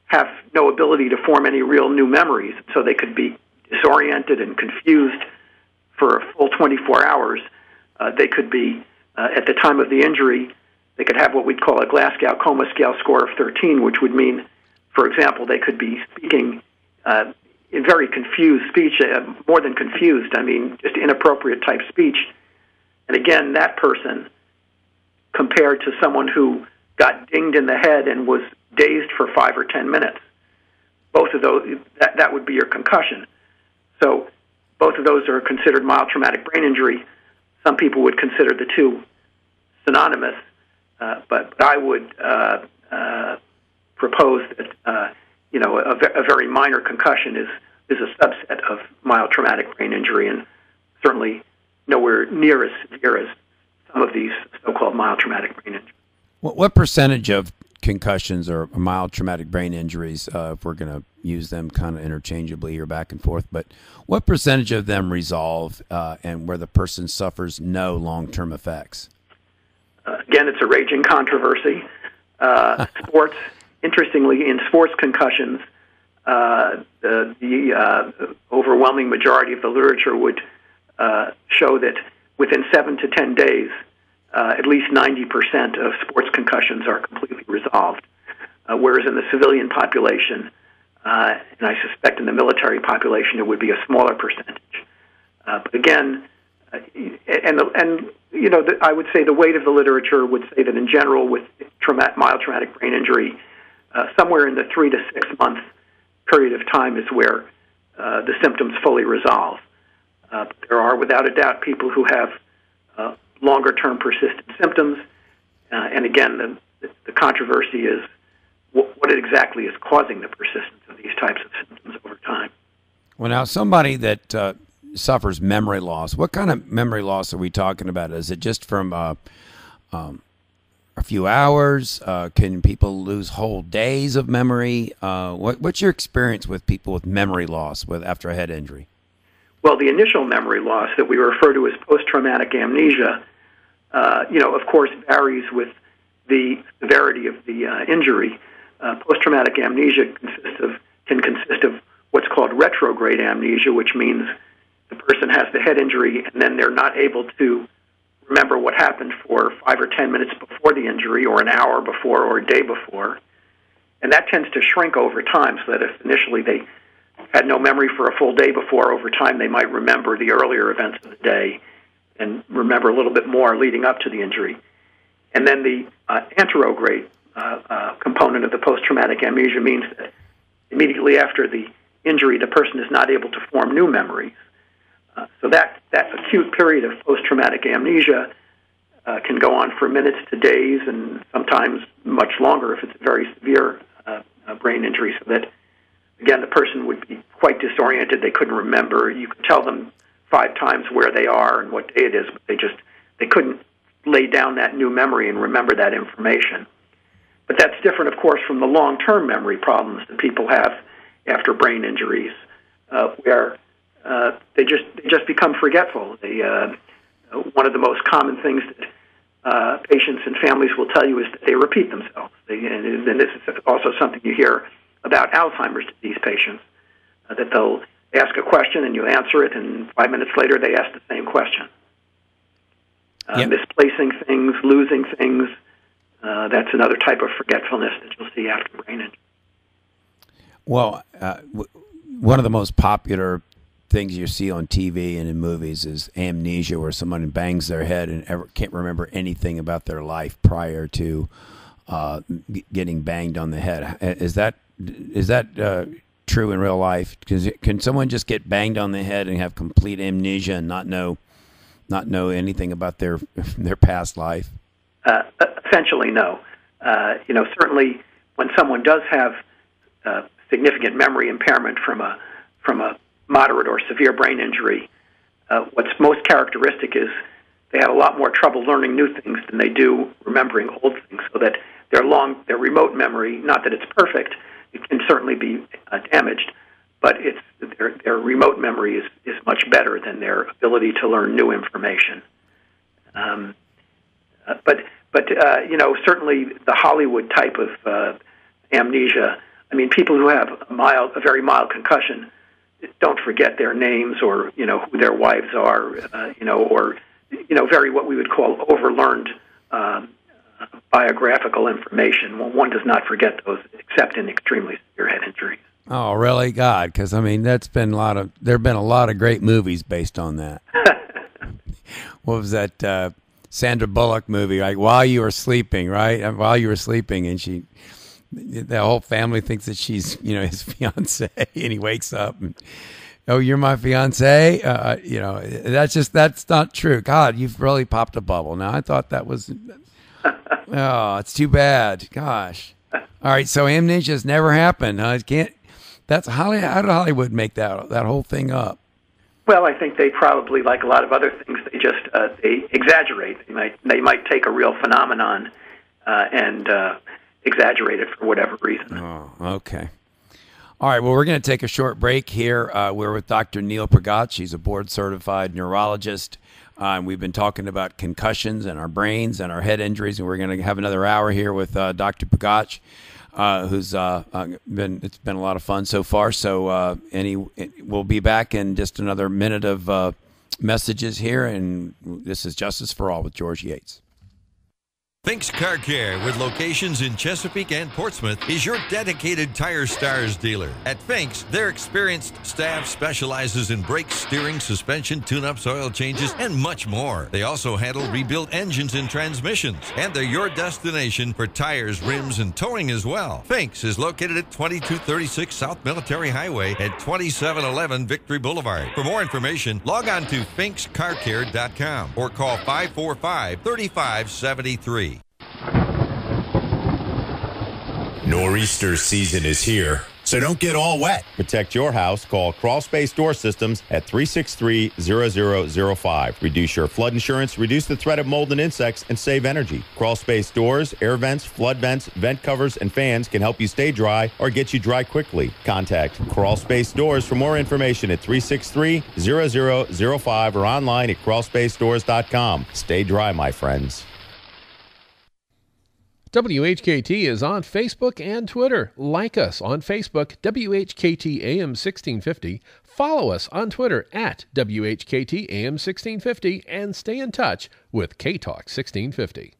B: have no ability to form any real new memories. So they could be disoriented and confused for a full 24 hours. They could be, at the time of the injury, they could have what we'd call a Glasgow Coma Scale score of 13, which would mean, for example, they could be speaking in very confused speech, more than confused, I mean, just inappropriate type speech. And again, that person, compared to someone who got dinged in the head and was dazed for 5 or 10 minutes, both of those, that would be your concussion. So both of those are considered mild traumatic brain injury. Some people would consider the two synonymous, but I would propose that a very minor concussion is a subset of mild traumatic brain injury, and certainly nowhere near as severe as some of these so-called mild traumatic brain injuries.
A: What percentage of concussions or mild traumatic brain injuries, if we're going to use them kind of interchangeably here back and forth, but what percentage of them resolve and where the person suffers no long-term effects?
B: Again, it's a raging controversy. Sports, interestingly, in sports concussions, the overwhelming majority of the literature would show that within 7 to 10 days, at least 90% of sports concussions are completely resolved, whereas in the civilian population, and I suspect in the military population, it would be a smaller percentage. But again, I would say the weight of the literature would say that in general, with mild traumatic brain injury, somewhere in the 3 to 6 month period of time is where the symptoms fully resolve. There are, without a doubt, people who have longer-term persistent symptoms, and again, the controversy is what exactly is causing the persistence of these types of symptoms over time.
A: Well, now, somebody that suffers memory loss, what kind of memory loss are we talking about? Is it just from a few hours? Can people lose whole days of memory? What's your experience with people with memory loss after a head injury?
B: Well, the initial memory loss that we refer to as post-traumatic amnesia, of course, varies with the severity of the injury. Post-traumatic amnesia can consist of what's called retrograde amnesia, which means the person has the head injury and then they're not able to remember what happened for 5 or 10 minutes before the injury, or an hour before, or a day before. And that tends to shrink over time, so that if initially they had no memory for a full day before, over time they might remember the earlier events of the day and remember a little bit more leading up to the injury. And then the anterograde component of the post-traumatic amnesia means that immediately after the injury, the person is not able to form new memories. So that acute period of post-traumatic amnesia can go on for minutes to days, and sometimes much longer if it's a very severe brain injury, so that, again, the person would be quite disoriented. They couldn't remember. You could tell them 5 times where they are and what day it is, but they couldn't lay down that new memory and remember that information. But that's different, of course, from the long-term memory problems that people have after brain injuries, where they just become forgetful. One of the most common things that patients and families will tell you is that they repeat themselves. And this is also something you hear about Alzheimer's disease patients, that they'll ask a question and you answer it, and 5 minutes later they ask the same question. Yep. Misplacing things, losing things, that's another type of forgetfulness that you'll see after brain injury.
A: Well, one of the most popular things you see on TV and in movies is amnesia, where someone bangs their head and can't remember anything about their life prior to getting banged on the head. Is that true in real life? Can someone just get banged on the head and have complete amnesia and not know anything about their past life?
B: Essentially, no. Certainly when someone does have significant memory impairment from a moderate or severe brain injury, what's most characteristic is they have a lot more trouble learning new things than they do remembering old things, so that their remote memory, not that it's perfect, it can certainly be damaged, but their remote memory is much better than their ability to learn new information. Certainly the Hollywood type of amnesia. I mean, people who have a very mild concussion don't forget their names or who their wives are, or very what we would call overlearned biographical information. Well, one does not forget those except in extremely severe head injuries.
A: Oh, really? God, because there have been a lot of great movies based on that. What was that Sandra Bullock movie? Like While You Were Sleeping, right? While You Were Sleeping, and the whole family thinks that she's his fiance, and he wakes up and, oh, you're my fiance? That's not true. God, you've really popped a bubble. Now I thought that was. Oh, it's too bad. Gosh. All right, so amnesia's never happened. It can't. That's how did Hollywood make that whole thing up?
B: Well, I think they probably, like a lot of other things, they just they exaggerate. They might take a real phenomenon and exaggerate it for whatever reason.
A: Oh, okay. All right, well, we're going to take a short break here. We're with Dr. Neil Pagach. She's a board-certified neurologist. And we've been talking about concussions and our brains and our head injuries, and we're going to have another hour here with Dr. Pagach, who's it's been a lot of fun so far. So we'll be back in just another minute of messages here, and this is Justice for All with George Yates.
C: Fink's Car Care, with locations in Chesapeake and Portsmouth, is your dedicated Tire Stars dealer. At Fink's, their experienced staff specializes in brakes, steering, suspension, tune-ups, oil changes, and much more. They also handle rebuilt engines and transmissions, and they're your destination for tires, rims, and towing as well. Fink's is located at 2236 South Military Highway at 2711 Victory Boulevard. For more information, log on to finkscarcare.com or call 545-3573.
D: Nor'easter season is here, so don't get all wet.
E: Protect your house. Call Crawl Space Door Systems at 363-0005. Reduce your flood insurance, reduce the threat of mold and insects, and save energy. Crawl Space Doors, air vents, flood vents, vent covers, and fans can help you stay dry or get you dry quickly. Contact Crawl Space Doors for more information at 363-0005 or online at crawlspacedores.com. Stay dry, my friends.
F: WHKT is on Facebook and Twitter. Like us on Facebook, WHKT AM 1650. Follow us on Twitter at WHKT AM 1650 and stay in touch with K-Talk 1650.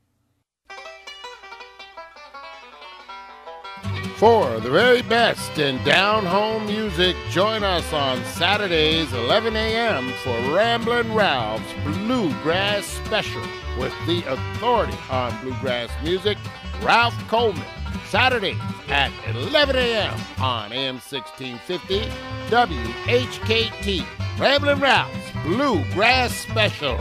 G: For the very best in down-home music, join us on Saturdays, 11 a.m. for Ramblin' Ralph's Bluegrass Special with the authority on bluegrass music, Ralph Coleman. Saturdays at 11 a.m. on AM 1650 WHKT. Ramblin' Ralph's Bluegrass Special.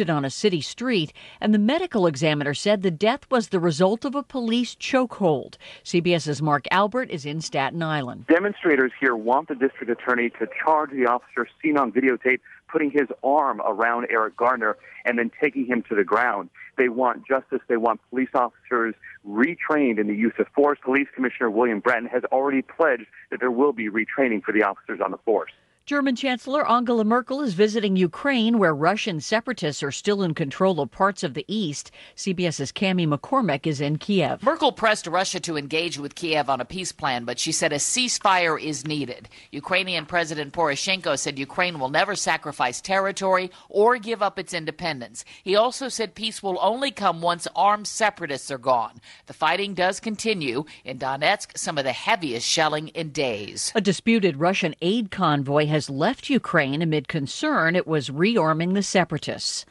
H: on a city street, and the medical examiner said the death was the result of a police chokehold. CBS's Mark Albert is in Staten Island.
I: Demonstrators here want the district attorney to charge the officer seen on videotape putting his arm around Eric Gardner and then taking him to the ground. They want justice. They want police officers retrained in the use of force. Police Commissioner William Bratton has already pledged that there will be retraining for the officers on the force.
H: German Chancellor Angela Merkel is visiting Ukraine, where Russian separatists are still in control of parts of the east. CBS's Cami McCormick is in Kiev.
J: Merkel pressed Russia to engage with Kiev on a peace plan, but she said a ceasefire is needed. Ukrainian President Poroshenko said Ukraine will never sacrifice territory or give up its independence. He also said peace will only come once armed separatists are gone. The fighting does continue. In Donetsk, some of the heaviest shelling in days.
H: A disputed Russian aid convoy has left Ukraine amid concern it was rearming the separatists.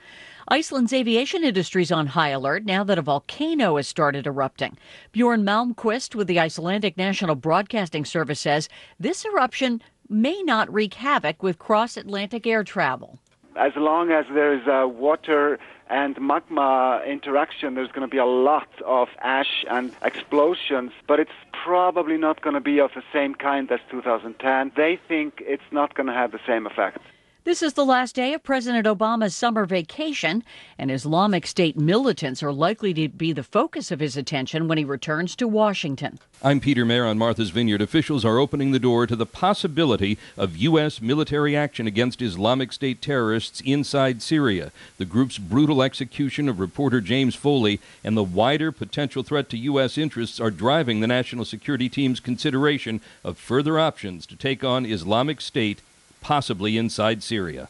H: Iceland's aviation industry is on high alert now that a volcano has started erupting. Bjorn Malmquist with the Icelandic National Broadcasting Service says this eruption may not wreak havoc with cross-Atlantic air travel.
K: As long as there's water and magma interaction, there's going to be a lot of ash and explosions, but it's probably not going to be of the same kind as 2010. They think it's not going to have the same effect.
H: This is the last day of President Obama's summer vacation, and Islamic State militants are likely to be the focus of his attention when he returns to Washington.
L: I'm Peter Mayer on Martha's Vineyard. Officials are opening the door to the possibility of U.S. military action against Islamic State terrorists inside Syria. The group's brutal execution of reporter James Foley and the wider potential threat to U.S. interests are driving the national security team's consideration of further options to take on Islamic State, possibly inside Syria.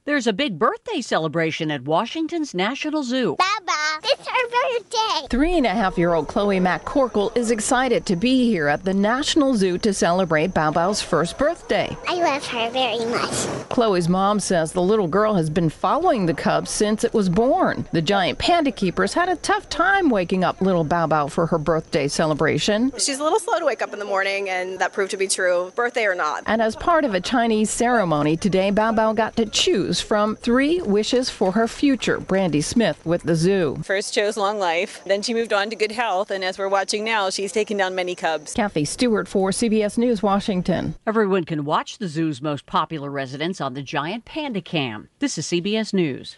H: There's a big birthday celebration at Washington's National Zoo.
M: Baba, it's her birthday.
N: 3.5-year-old Chloe McCorkle is excited to be here at the National Zoo to celebrate Bao Bao's first birthday.
M: I love her very much.
N: Chloe's mom says the little girl has been following the cub since it was born. The giant panda keepers had a tough time waking up little Bao Bao for her birthday celebration.
O: She's a little slow to wake up in the morning, and that proved to be true, birthday or not.
N: And as part of a Chinese ceremony today, Bao Bao got to choose from 3 wishes for her future. Brandy Smith with the zoo.
O: First chose long life, then she moved on to good health, and as we're watching now, she's taking down many cubs.
N: Kathy Stewart for CBS News, Washington.
H: Everyone can watch the zoo's most popular residents on the giant panda cam. This is CBS News.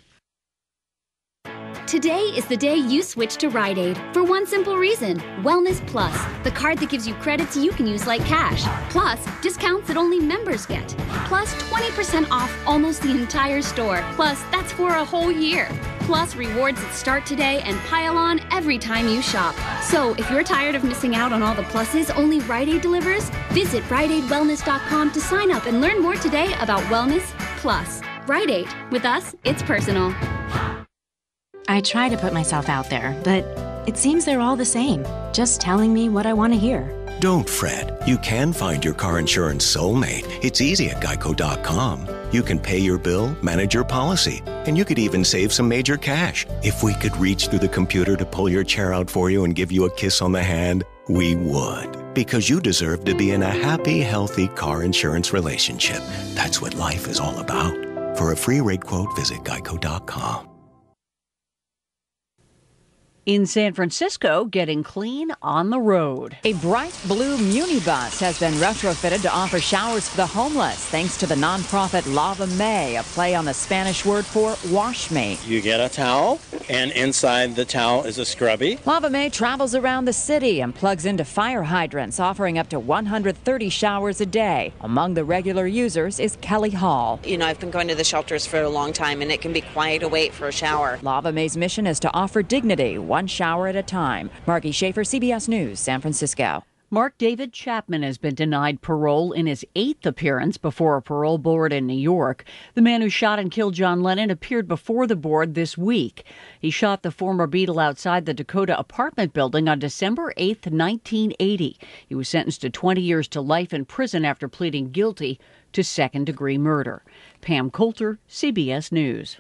P: Today is the day you switch to Rite Aid for one simple reason. Wellness Plus, the card that gives you credits you can use like cash. Plus, discounts that only members get. Plus, 20% off almost the entire store. Plus, that's for a whole year. Plus, rewards that start today and pile on every time you shop. So, if you're tired of missing out on all the pluses only Rite Aid delivers, visit RiteAidWellness.com to sign up and learn more today about Wellness Plus. Rite Aid. With us, it's personal.
Q: I try to put myself out there, but it seems they're all the same, just telling me what I want to hear.
R: Don't fret. You can find your car insurance soulmate. It's easy at Geico.com. You can pay your bill, manage your policy, and you could even save some major cash. If we could reach through the computer to pull your chair out for you and give you a kiss on the hand, we would. Because you deserve to be in a happy, healthy car insurance relationship. That's what life is all about. For a free rate quote, visit Geico.com.
H: In San Francisco, getting clean on the road.
S: A bright blue Munibus has been retrofitted to offer showers for the homeless thanks to the nonprofit Lava Me, a play on the Spanish word for wash me.
T: You get a towel, and inside the towel is a scrubby.
S: Lava Me travels around the city and plugs into fire hydrants, offering up to 130 showers a day. Among the regular users is Kelly Hall.
U: You know, I've been going to the shelters for a long time, and it can be quite a wait for a shower.
S: Lava Me's mission is to offer dignity, one shower at a time. Margie Schaefer, CBS News, San Francisco.
H: Mark David Chapman has been denied parole in his 8th appearance before a parole board in New York. The man who shot and killed John Lennon appeared before the board this week. He shot the former Beatle outside the Dakota apartment building on December 8, 1980. He was sentenced to 20 years to life in prison after pleading guilty to second-degree murder. Pam Coulter, CBS News.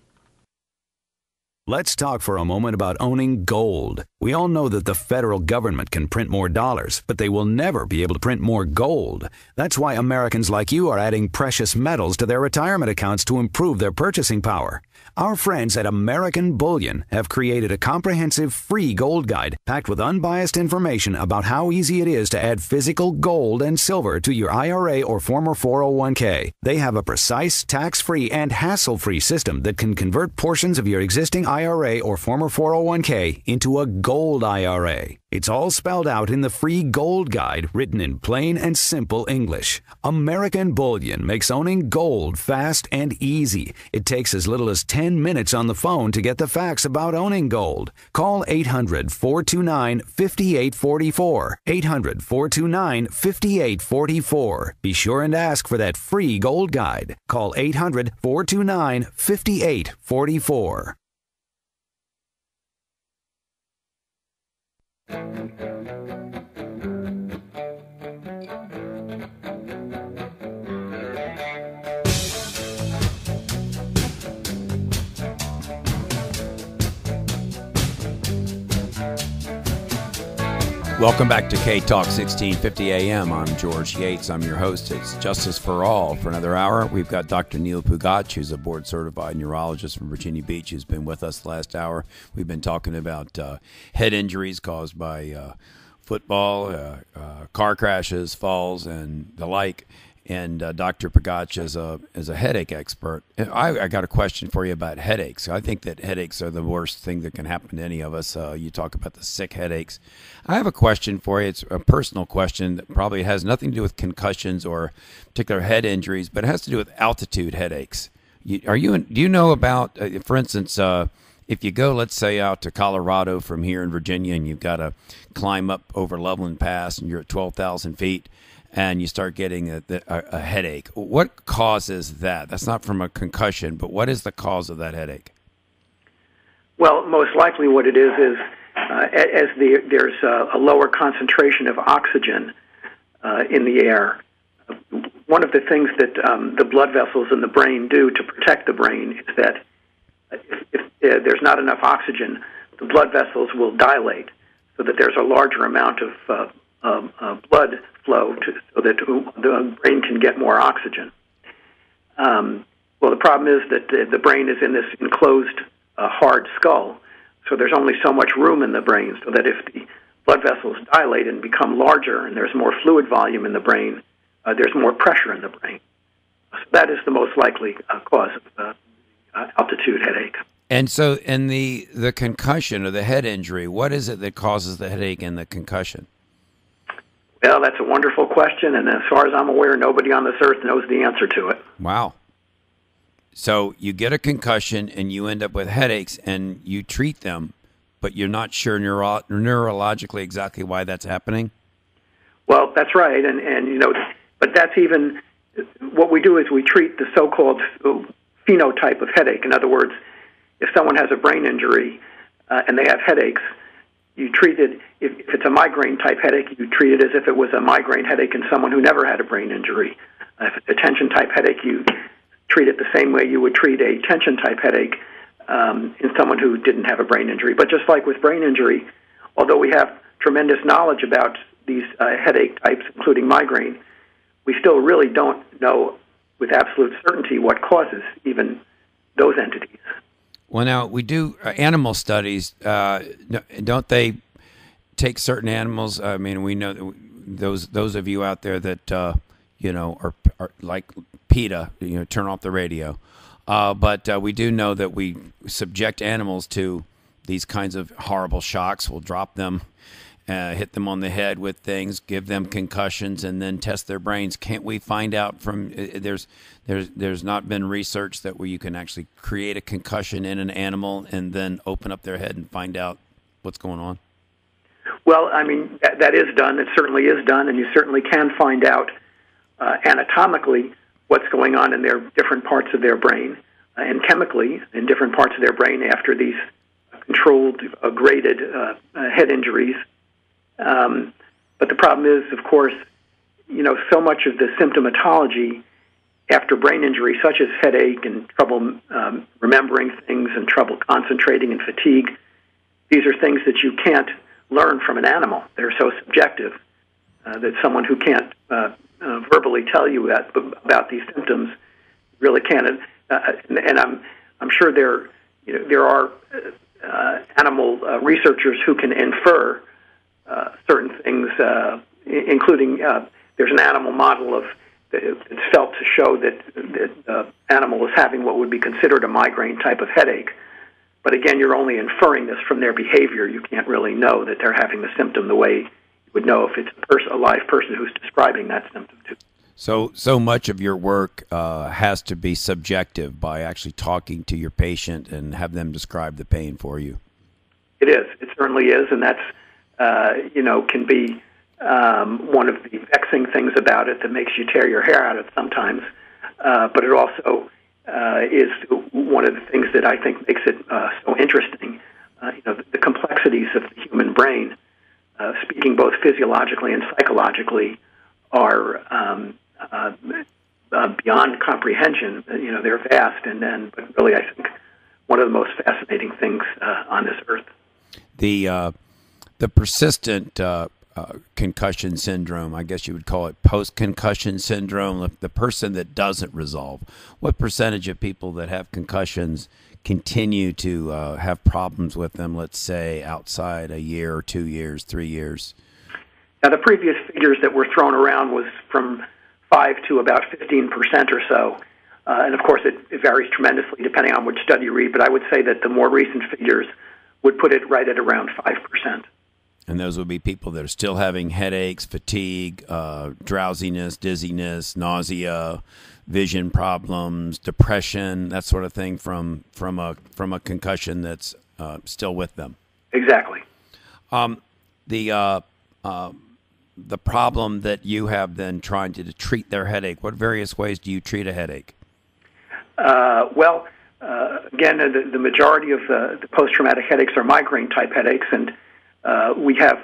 V: Let's talk for a moment about owning gold. We all know that the federal government can print more dollars, but they will never be able to print more gold. That's why Americans like you are adding precious metals to their retirement accounts to improve their purchasing power. Our friends at American Bullion have created a comprehensive free gold guide packed with unbiased information about how easy it is to add physical gold and silver to your IRA or former 401k. They have a precise, tax-free, and hassle-free system that can convert portions of your existing IRA or former 401k into a gold IRA. It's all spelled out in the free Gold Guide, written in plain and simple English. American Bullion makes owning gold fast and easy. It takes as little as 10 minutes on the phone to get the facts about owning gold. Call 800-429-5844. 800-429-5844. Be sure and ask for that free Gold Guide. Call 800-429-5844.
A: Welcome back to K-Talk 1650 AM. I'm George Yates. I'm your host. It's Justice for All. For another hour, we've got Dr. Neil Pugac, who's a board-certified neurologist from Virginia Beach, who's been with us the last hour. We've been talking about head injuries caused by football, car crashes, falls, and the like. And Dr. Pugac is a headache expert. I got a question for you about headaches. I think that headaches are the worst thing that can happen to any of us. You talk about the sick headaches. I have a question for you. It's a personal question that probably has nothing to do with concussions or particular head injuries, but it has to do with altitude headaches. Do you know about, for instance, if you go, let's say, out to Colorado from here in Virginia, and you've got to climb up over Loveland Pass, and you're at 12,000 feet, and you start getting a headache. What causes that? That's not from a concussion, but what is the cause of that headache?
B: Well, most likely what it is as there's a lower concentration of oxygen in the air. One of the things that the blood vessels in the brain do to protect the brain is that if there's not enough oxygen, the blood vessels will dilate so that there's a larger amount of blood flow so that the brain can get more oxygen. Well, the problem is that the brain is in this enclosed hard skull, so there's only so much room in the brain, so that if the blood vessels dilate and become larger and there's more fluid volume in the brain, there's more pressure in the brain. So that is the most likely cause of altitude headache.
A: And so in the concussion or the head injury, what is it that causes the headache and the concussion?
B: Well, that's a wonderful question, and as far as I'm aware, nobody on this earth knows the answer to it.
A: Wow. So you get a concussion and you end up with headaches and you treat them, but you're not sure neurologically exactly why that's happening?
B: Well, that's right, and but that's even what we do is we treat the so-called phenotype of headache. In other words, if someone has a brain injury and they have headaches, you treat it, if it's a migraine-type headache, you treat it as if it was a migraine headache in someone who never had a brain injury. If it's a tension-type headache, you treat it the same way you would treat a tension-type headache in someone who didn't have a brain injury. But just like with brain injury, although we have tremendous knowledge about these headache types, including migraine, we still really don't know with absolute certainty what causes even those entities.
A: Well, now, we do animal studies. Don't they take certain animals? I mean, we know those of you out there that, are like PETA, turn off the radio. But we do know that we subject animals to these kinds of horrible shocks. We'll drop them, hit them on the head with things, give them concussions, and then test their brains. Can't we find out from there's not been research that where you can actually create a concussion in an animal and then open up their head and find out what's going on?
B: Well, I mean, that is done. It certainly is done, and you certainly can find out anatomically what's going on in their different parts of their brain and chemically in different parts of their brain after these controlled, graded head injuries. But the problem is, of course, so much of the symptomatology after brain injury, such as headache and trouble remembering things and trouble concentrating and fatigue, these are things that you can't learn from an animal. They're so subjective that someone who can't verbally tell you about these symptoms really can't. And I'm sure there are animal researchers who can infer certain things, including there's an animal model of it's felt to show that the animal is having what would be considered a migraine type of headache. But again, you're only inferring this from their behavior. You can't really know that they're having the symptom the way you would know if it's a live person who's describing that symptom too.
A: So much of your work has to be subjective by actually talking to your patient and have them describe the pain for you.
B: It is. It certainly is, and that's can be one of the vexing things about it that makes you tear your hair out of it sometimes. But it also is one of the things that I think makes it so interesting. The complexities of the human brain, speaking both physiologically and psychologically, are beyond comprehension. They're vast, but really, I think one of the most fascinating things on this earth.
A: The persistent concussion syndrome, I guess you would call it post-concussion syndrome, the person that doesn't resolve. What percentage of people that have concussions continue to have problems with them, let's say, outside a year, 2 years, 3 years?
B: Now, the previous figures that were thrown around was from 5 to about 15% or so. And, of course, it varies tremendously depending on which study you read, but I would say that the more recent figures would put it right at around 5%.
A: And those would be people that are still having headaches, fatigue, drowsiness, dizziness, nausea, vision problems, depression, that sort of thing from a concussion that's still with them.
B: Exactly.
A: The problem that you have then trying to treat their headache, what various ways do you treat a headache?
B: Again, the majority of the post-traumatic headaches are migraine-type headaches, and we have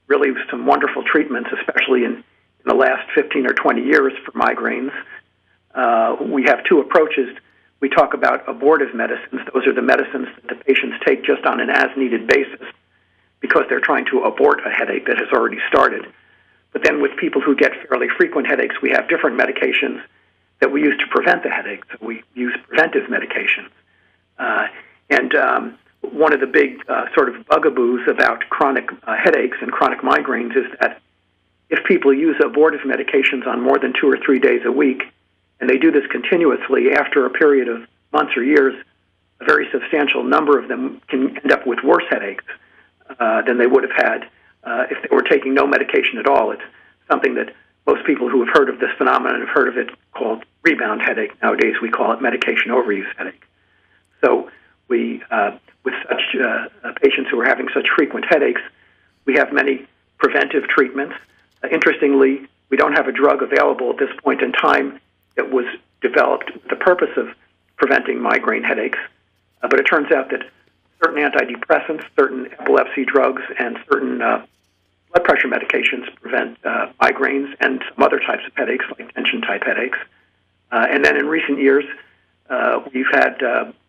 B: really some wonderful treatments, especially in the last 15 or 20 years for migraines. We have two approaches. We talk about abortive medicines. Those are the medicines that the patients take just on an as-needed basis because they're trying to abort a headache that has already started. But then with people who get fairly frequent headaches, we have different medications that we use to prevent the headache. So we use preventive medications. One of the big sort of bugaboos about chronic headaches and chronic migraines is that if people use abortive medications on more than 2 or 3 days a week, and they do this continuously after a period of months or years, a very substantial number of them can end up with worse headaches than they would have had if they were taking no medication at all. It's something that most people who have heard of this phenomenon have heard of it called rebound headache. Nowadays we call it medication overuse headache. So we, with such patients who are having such frequent headaches, we have many preventive treatments. Interestingly, we don't have a drug available at this point in time that was developed with the purpose of preventing migraine headaches. But it turns out that certain antidepressants, certain epilepsy drugs, and certain blood pressure medications prevent migraines and some other types of headaches, like tension-type headaches. And then in recent years, we've had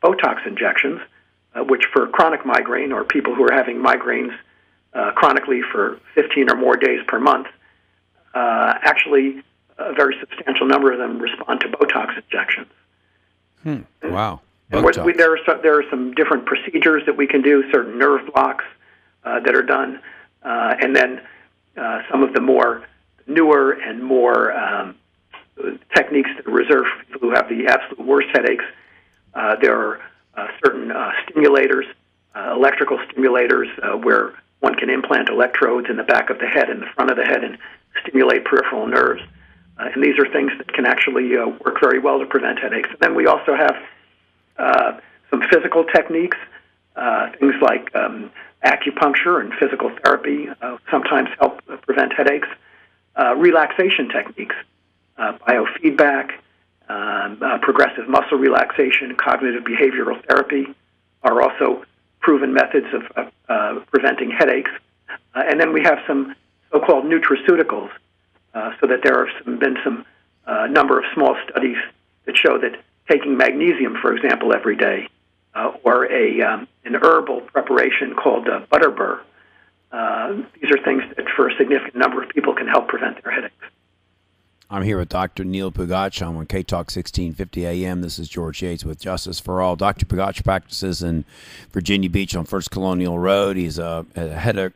B: Botox injections, which for chronic migraine or people who are having migraines chronically for 15 or more days per month, actually a very substantial number of them respond to Botox injections.
A: Wow.
B: And there are some different procedures that we can do, certain nerve blocks that are done, and then some of the more newer and more techniques that are reserved for people who have the absolute worst headaches. There are certain stimulators, electrical stimulators, where one can implant electrodes in the back of the head and the front of the head and stimulate peripheral nerves. And these are things that can actually work very well to prevent headaches. And then we also have some physical techniques, things like acupuncture and physical therapy sometimes help prevent headaches. Relaxation techniques, biofeedback, progressive muscle relaxation, cognitive behavioral therapy are also proven methods of preventing headaches. And then we have some so-called nutraceuticals, so that there have been some number of small studies that show that taking magnesium, for example, every day, or an herbal preparation called butterbur, these are things that for a significant number of people can help prevent their headaches.
A: I'm here with Dr. Neil Pugac. I'm on K-Talk 1650 AM. This is George Yates with Justice for All. Dr. Pugac practices in Virginia Beach on First Colonial Road. He's a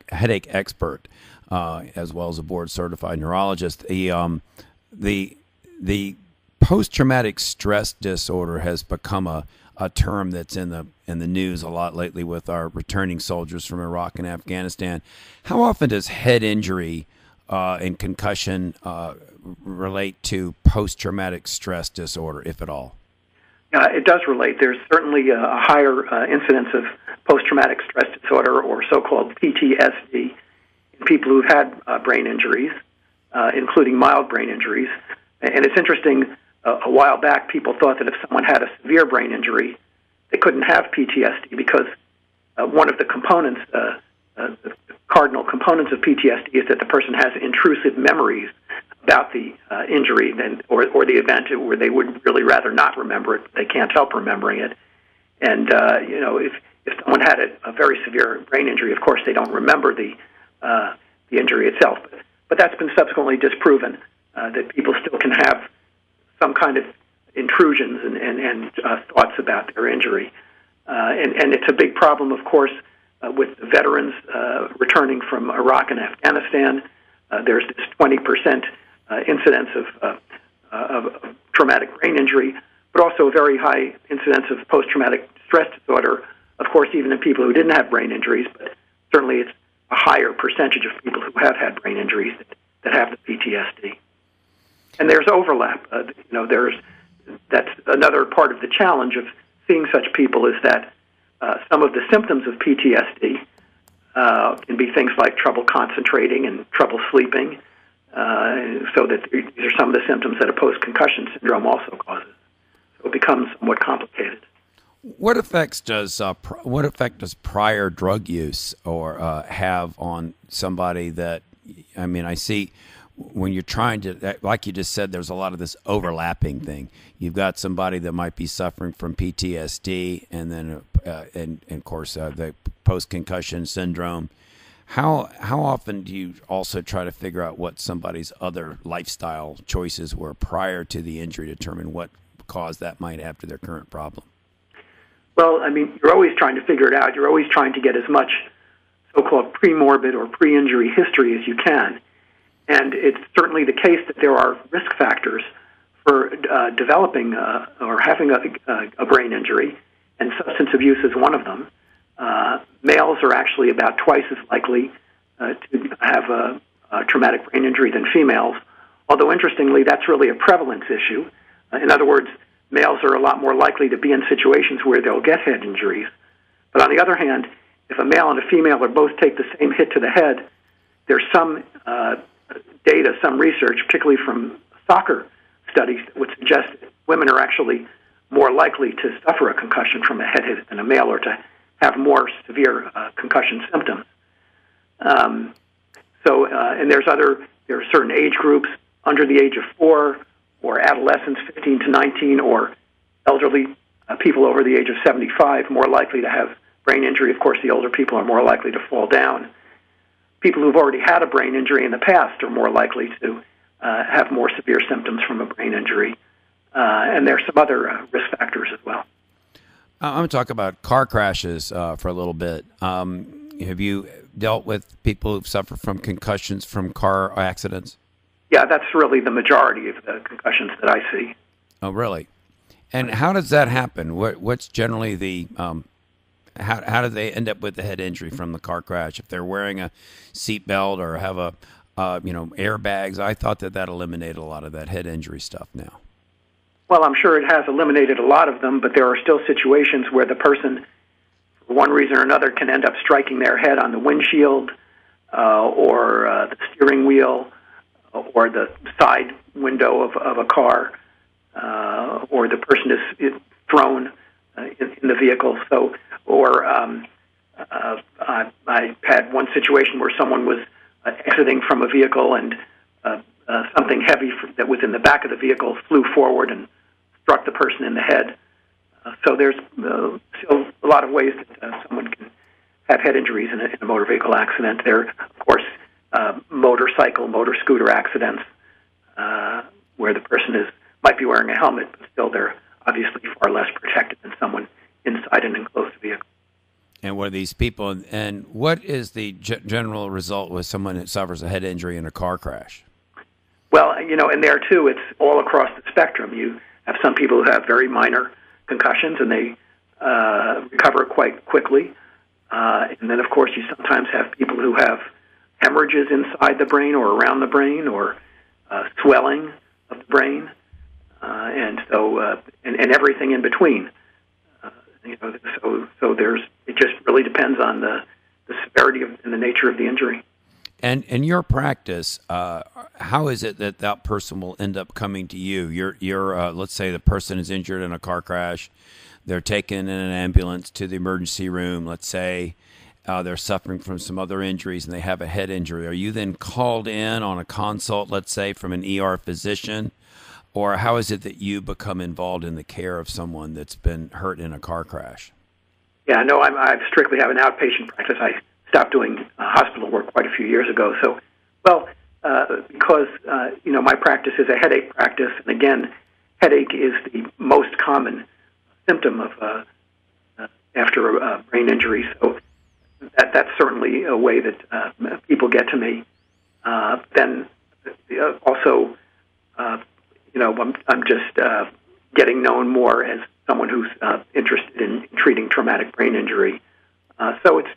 A: headache expert, as well as a board-certified neurologist. The post-traumatic stress disorder has become a a term that's in the news a lot lately with our returning soldiers from Iraq and Afghanistan. How often does head injury and concussion relate to post-traumatic stress disorder, if at all?
B: It does relate. There's certainly a higher incidence of post-traumatic stress disorder, or so-called PTSD, in people who've had brain injuries, including mild brain injuries. And it's interesting, a while back, people thought that if someone had a severe brain injury, they couldn't have PTSD because one of the components, the cardinal components of PTSD, is that the person has intrusive memories about the injury or the event, where they would really rather not remember it, but they can't help remembering it. And if someone had a very severe brain injury, of course they don't remember the injury itself. But that's been subsequently disproven, that people still can have some kind of intrusions and thoughts about their injury. And it's a big problem, of course, with the veterans returning from Iraq and Afghanistan. There's this 20% incidence of traumatic brain injury, but also a very high incidence of post-traumatic stress disorder, of course, even in people who didn't have brain injuries, but certainly it's a higher percentage of people who have had brain injuries that have the PTSD. And there's overlap. That's another part of the challenge of seeing such people, is that some of the symptoms of PTSD can be things like trouble concentrating and trouble sleeping, so that these are some of the symptoms that a post-concussion syndrome also causes. So it becomes somewhat complicated.
A: What effect does prior drug use or have on somebody that, I see when you're trying to, like you just said, there's a lot of this overlapping thing. You've got somebody that might be suffering from PTSD and then, and of course, the post-concussion syndrome. How often do you also try to figure out what somebody's other lifestyle choices were prior to the injury to determine what cause that might have to their current problem?
B: Well, you're always trying to figure it out. You're always trying to get as much so-called pre-morbid or pre-injury history as you can. And it's certainly the case that there are risk factors for developing or having a brain injury, and substance abuse is one of them. Males are actually about twice as likely to have a traumatic brain injury than females, although interestingly, that's really a prevalence issue. In other words, males are a lot more likely to be in situations where they'll get head injuries. But on the other hand, if a male and a female are both take the same hit to the head, there's some data, some research, particularly from soccer studies, that would suggest that women are actually more likely to suffer a concussion from a head hit than a male, or to have more severe concussion symptoms. And there are certain age groups under the age of 4, or adolescents 15 to 19, or elderly people over the age of 75 more likely to have brain injury. Of course, the older people are more likely to fall down. People who've already had a brain injury in the past are more likely to have more severe symptoms from a brain injury. And there are some other risk factors as well.
A: I'm going to talk about car crashes for a little bit. Have you dealt with people who've suffered from concussions from car accidents?
B: Yeah, that's really the majority of the concussions that I see.
A: Oh, really? And how does that happen? What's generally the how do they end up with the head injury from the car crash? If they're wearing a seatbelt or have airbags, I thought that eliminated a lot of that head injury stuff now.
B: Well, I'm sure it has eliminated a lot of them, but there are still situations where the person, for one reason or another, can end up striking their head on the windshield or the steering wheel or the side window of a car, or the person is thrown in the vehicle. So, or I had one situation where someone was exiting from a vehicle and something heavy that was in the back of the vehicle flew forward and struck the person in the head. So there's still a lot of ways that someone can have head injuries in a motor vehicle accident. There are, of course, motorcycle, motor scooter accidents where the person might be wearing a helmet, but still they're obviously far less protected than someone inside an enclosed vehicle.
A: And what are these people, and what is the general result with someone that suffers a head injury in a car crash?
B: Well, and there too, it's all across the spectrum. You have some people who have very minor concussions, and they recover quite quickly. And then, of course, you sometimes have people who have hemorrhages inside the brain or around the brain, or swelling of the brain, and everything in between. So it just really depends on the severity and the nature of the injury.
A: And in your practice, how is it that person will end up coming to you? You're let's say the person is injured in a car crash. They're taken in an ambulance to the emergency room. Let's say they're suffering from some other injuries and they have a head injury. Are you then called in on a consult, let's say, from an ER physician? Or how is it that you become involved in the care of someone that's been hurt in a car crash?
B: Yeah, no, I strictly have an outpatient practice. I stopped doing hospital work quite a few years ago. So, because my practice is a headache practice, and again, headache is the most common symptom of after a brain injury. So that's certainly a way that people get to me. Then also, I'm just getting known more as someone who's interested in treating traumatic brain injury. So it's,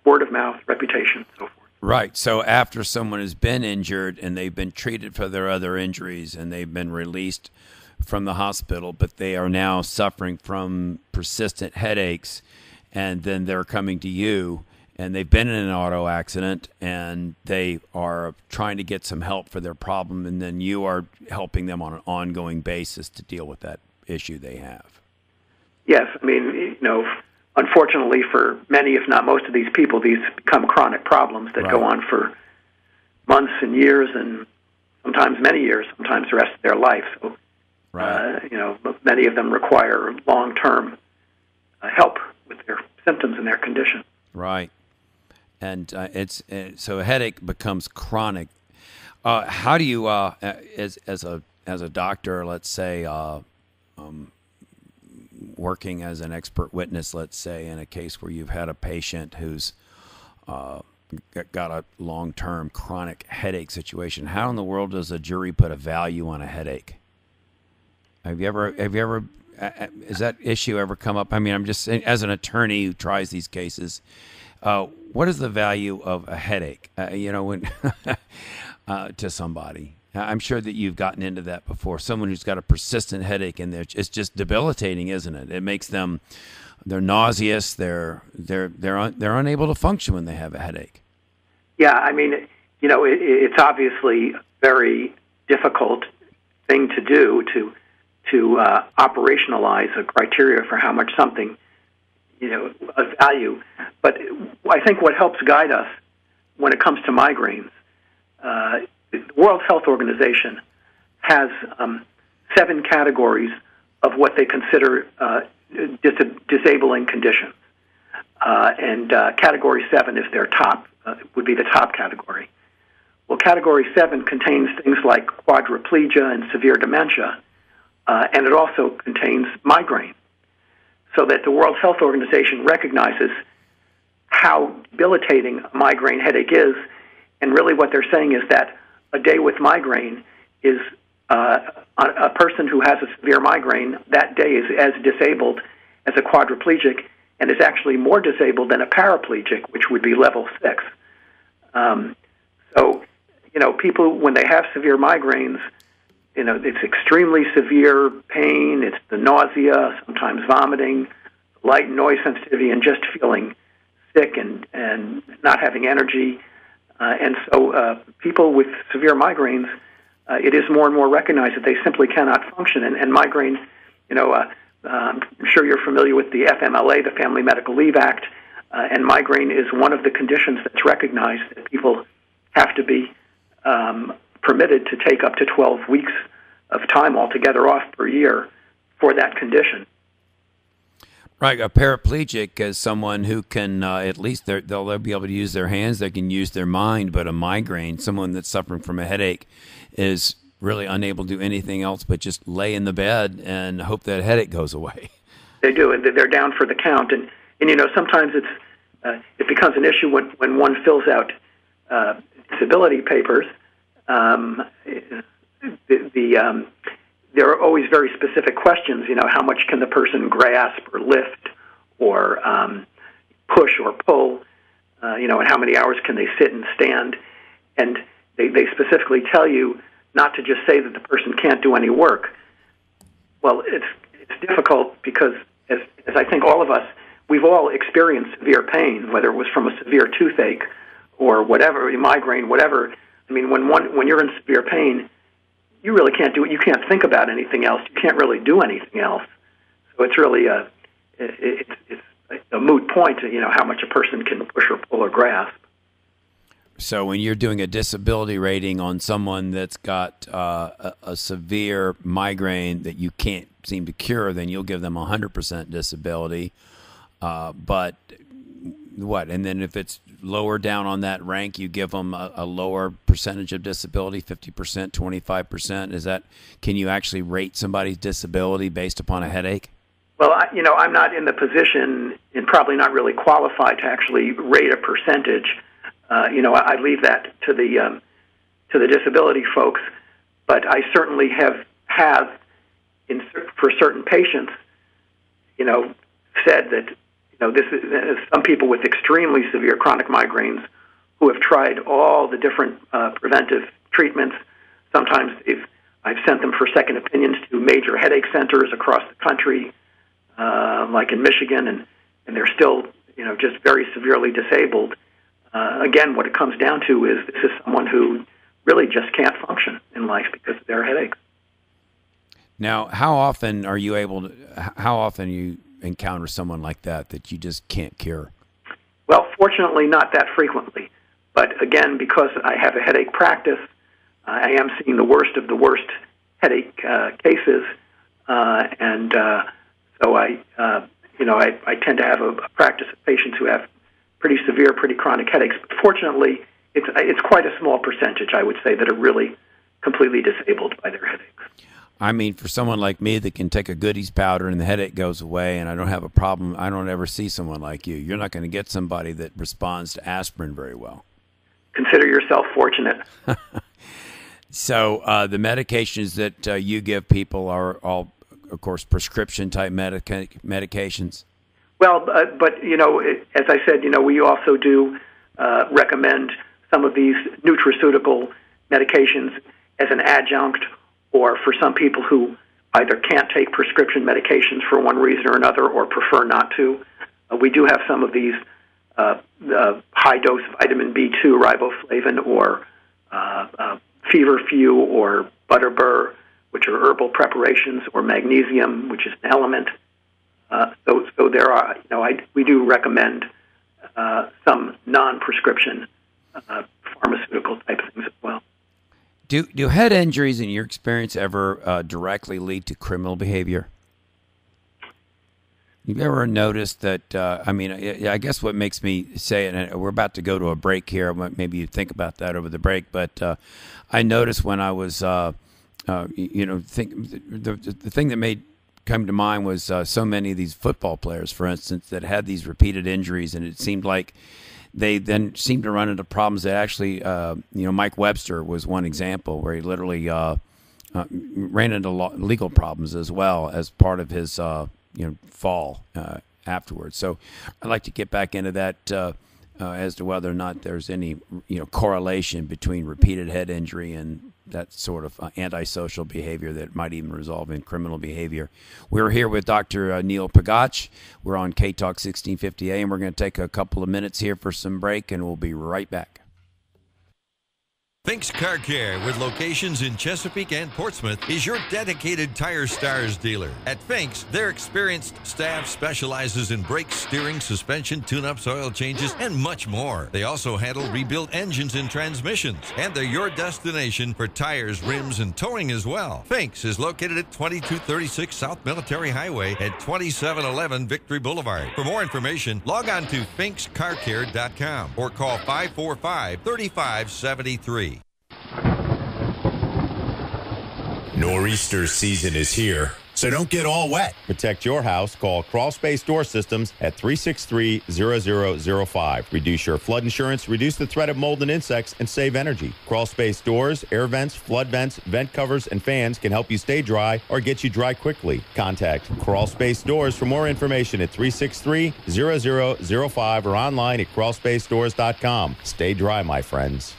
B: word of mouth, reputation, so forth.
A: Right. So after someone has been injured and they've been treated for their other injuries and they've been released from the hospital, but they are now suffering from persistent headaches, and then they're coming to you and they've been in an auto accident and they are trying to get some help for their problem, and then you are helping them on an ongoing basis to deal with that issue they have.
B: Yes. I mean, unfortunately for many, if not most of these people, these become chronic problems that go on for months and years, and sometimes many years, sometimes the rest of their life. So, many of them require long-term help with their symptoms and their condition.
A: Right. And so a headache becomes chronic. How do you, as a doctor, let's say, working as an expert witness, let's say, in a case where you've had a patient who's got a long-term chronic headache situation, how in the world does a jury put a value on a headache? Have you ever has that issue ever come up? I mean, I'm just saying, as an attorney who tries these cases, what is the value of a headache? When to somebody. I'm sure that you've gotten into that before. Someone who's got a persistent headache, and it's just debilitating, isn't it? It makes them, they're nauseous. They're unable to function when they have a headache.
B: Yeah, I mean, it's obviously a very difficult thing to do to operationalize a criteria for how much something, a value. But I think what helps guide us when it comes to migraines, the World Health Organization has 7 categories of what they consider disabling conditions. And Category 7 is their top, would be the top category. Well, Category 7 contains things like quadriplegia and severe dementia, and it also contains migraine. So that the World Health Organization recognizes how debilitating a migraine headache is, and really what they're saying is that a day with migraine is a person who has a severe migraine, that day is as disabled as a quadriplegic, and is actually more disabled than a paraplegic, which would be level 6. So, people, when they have severe migraines, it's extremely severe pain, it's the nausea, sometimes vomiting, light noise sensitivity, and just feeling sick and not having energy. And so people with severe migraines, it is more and more recognized that they simply cannot function. And migraine, I'm sure you're familiar with the FMLA, the Family Medical Leave Act, and migraine is one of the conditions that's recognized that people have to be permitted to take up to 12 weeks of time altogether off per year for that condition.
A: Right, a paraplegic is someone who can at least they'll be able to use their hands, they can use their mind, but a migraine, someone that's suffering from a headache, is really unable to do anything else but just lay in the bed and hope that headache goes away.
B: They do, and they're down for the count. And sometimes it becomes an issue when one fills out disability papers. There are always very specific questions. How much can the person grasp or lift or push or pull, and how many hours can they sit and stand. And they specifically tell you not to just say that the person can't do any work. Well, it's difficult because, as I think all of us, we've all experienced severe pain, whether it was from a severe toothache or whatever, migraine, whatever. I mean, when you're in severe pain, you really can't do it. You can't think about anything else. You can't really do anything else. So it's really it's a moot point, how much a person can push or pull or grasp.
A: So when you're doing a disability rating on someone that's got a severe migraine that you can't seem to cure, then you'll give them 100% disability. But what? And then if it's lower down on that rank, you give them a lower percentage of disability, 50%, 25%. Is that? Can you actually rate somebody's disability based upon a headache?
B: Well, I'm not in the position, and probably not really qualified to actually rate a percentage. I leave that to the disability folks. But I certainly have for certain patients, said that this is some people with extremely severe chronic migraines who have tried all the different preventive treatments. Sometimes I've sent them for second opinions to major headache centers across the country, like in Michigan, and they're still, just very severely disabled. Again, what it comes down to is this is someone who really just can't function in life because of their headaches.
A: Now, how often you encounter someone like that you just can't cure?
B: Well, fortunately, not that frequently. But again, because I have a headache practice, I am seeing the worst of the worst headache cases, and so I tend to have a practice of patients who have pretty severe, pretty chronic headaches. But fortunately, it's quite a small percentage, I would say, that are really completely disabled by their headaches.
A: I mean, for someone like me that can take a Goodies powder and the headache goes away and I don't have a problem, I don't ever see someone like you. You're not going to get somebody that responds to aspirin very well.
B: Consider yourself fortunate.
A: So the medications that you give people are all, of course, prescription-type medications?
B: Well, but, as I said, we also do recommend some of these nutraceutical medications as an adjunct, or for some people who either can't take prescription medications for one reason or another or prefer not to. We do have some of these high-dose vitamin B2 riboflavin or feverfew or butterbur, which are herbal preparations, or magnesium, which is an element. So there are, we do recommend some non-prescription pharmaceutical type things as well.
A: Do head injuries, in your experience, ever directly lead to criminal behavior? You've ever noticed that, I guess what makes me say it, and we're about to go to a break here, maybe you think about that over the break, but I noticed when I was, the thing that made come to mind was so many of these football players, for instance, that had these repeated injuries, and it seemed like they then seemed to run into problems that actually, Mike Webster was one example where he literally ran into legal problems as well as part of his, fall afterwards. So I'd like to get back into that as to whether or not there's any, correlation between repeated head injury and that sort of antisocial behavior that might even resolve in criminal behavior. We're here with Dr. Neil Pagach. We're on K-Talk 1650 AM. We're going to take a couple of minutes here for some break, and we'll be right back.
C: Fink's Car Care, with locations in Chesapeake and Portsmouth, is your dedicated Tire Stars dealer. At Fink's, their experienced staff specializes in brakes, steering, suspension, tune-ups, oil changes, and much more. They also handle rebuilt engines and transmissions, and they're your destination for tires, rims, and towing as well. Fink's is located at 2236 South Military Highway at 2711 Victory Boulevard. For more information, log on to finkscarcare.com or call 545-3573.
D: Nor'easter season is here, so don't get all wet.
E: Protect your house. Call Crawl Space Door Systems at 363-0005. Reduce your flood insurance, reduce the threat of mold and insects, and save energy. Crawl Space Doors, air vents, flood vents, vent covers, and fans can help you stay dry or get you dry quickly. Contact Crawl Space Doors for more information at 363-0005 or online at crawlspacedoors.com. Stay dry, my friends.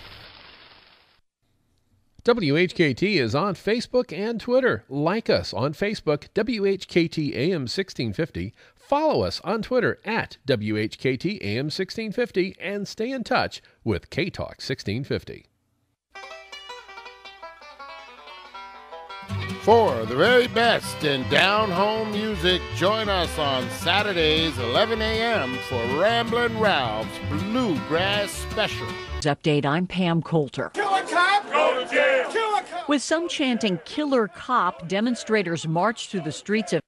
F: WHKT is on Facebook and Twitter. Like us on Facebook, WHKT AM 1650. Follow us on Twitter at WHKT AM 1650 and stay in touch with K-Talk 1650.
G: For the very best in down-home music, join us on Saturdays, 11 a.m. for Ramblin' Ralph's Bluegrass Special.
H: Update, I'm Pam Coulter.
W: Kill a cop, go to jail. Kill a cop.
H: With some chanting "Killer Cop," demonstrators marched through the streets of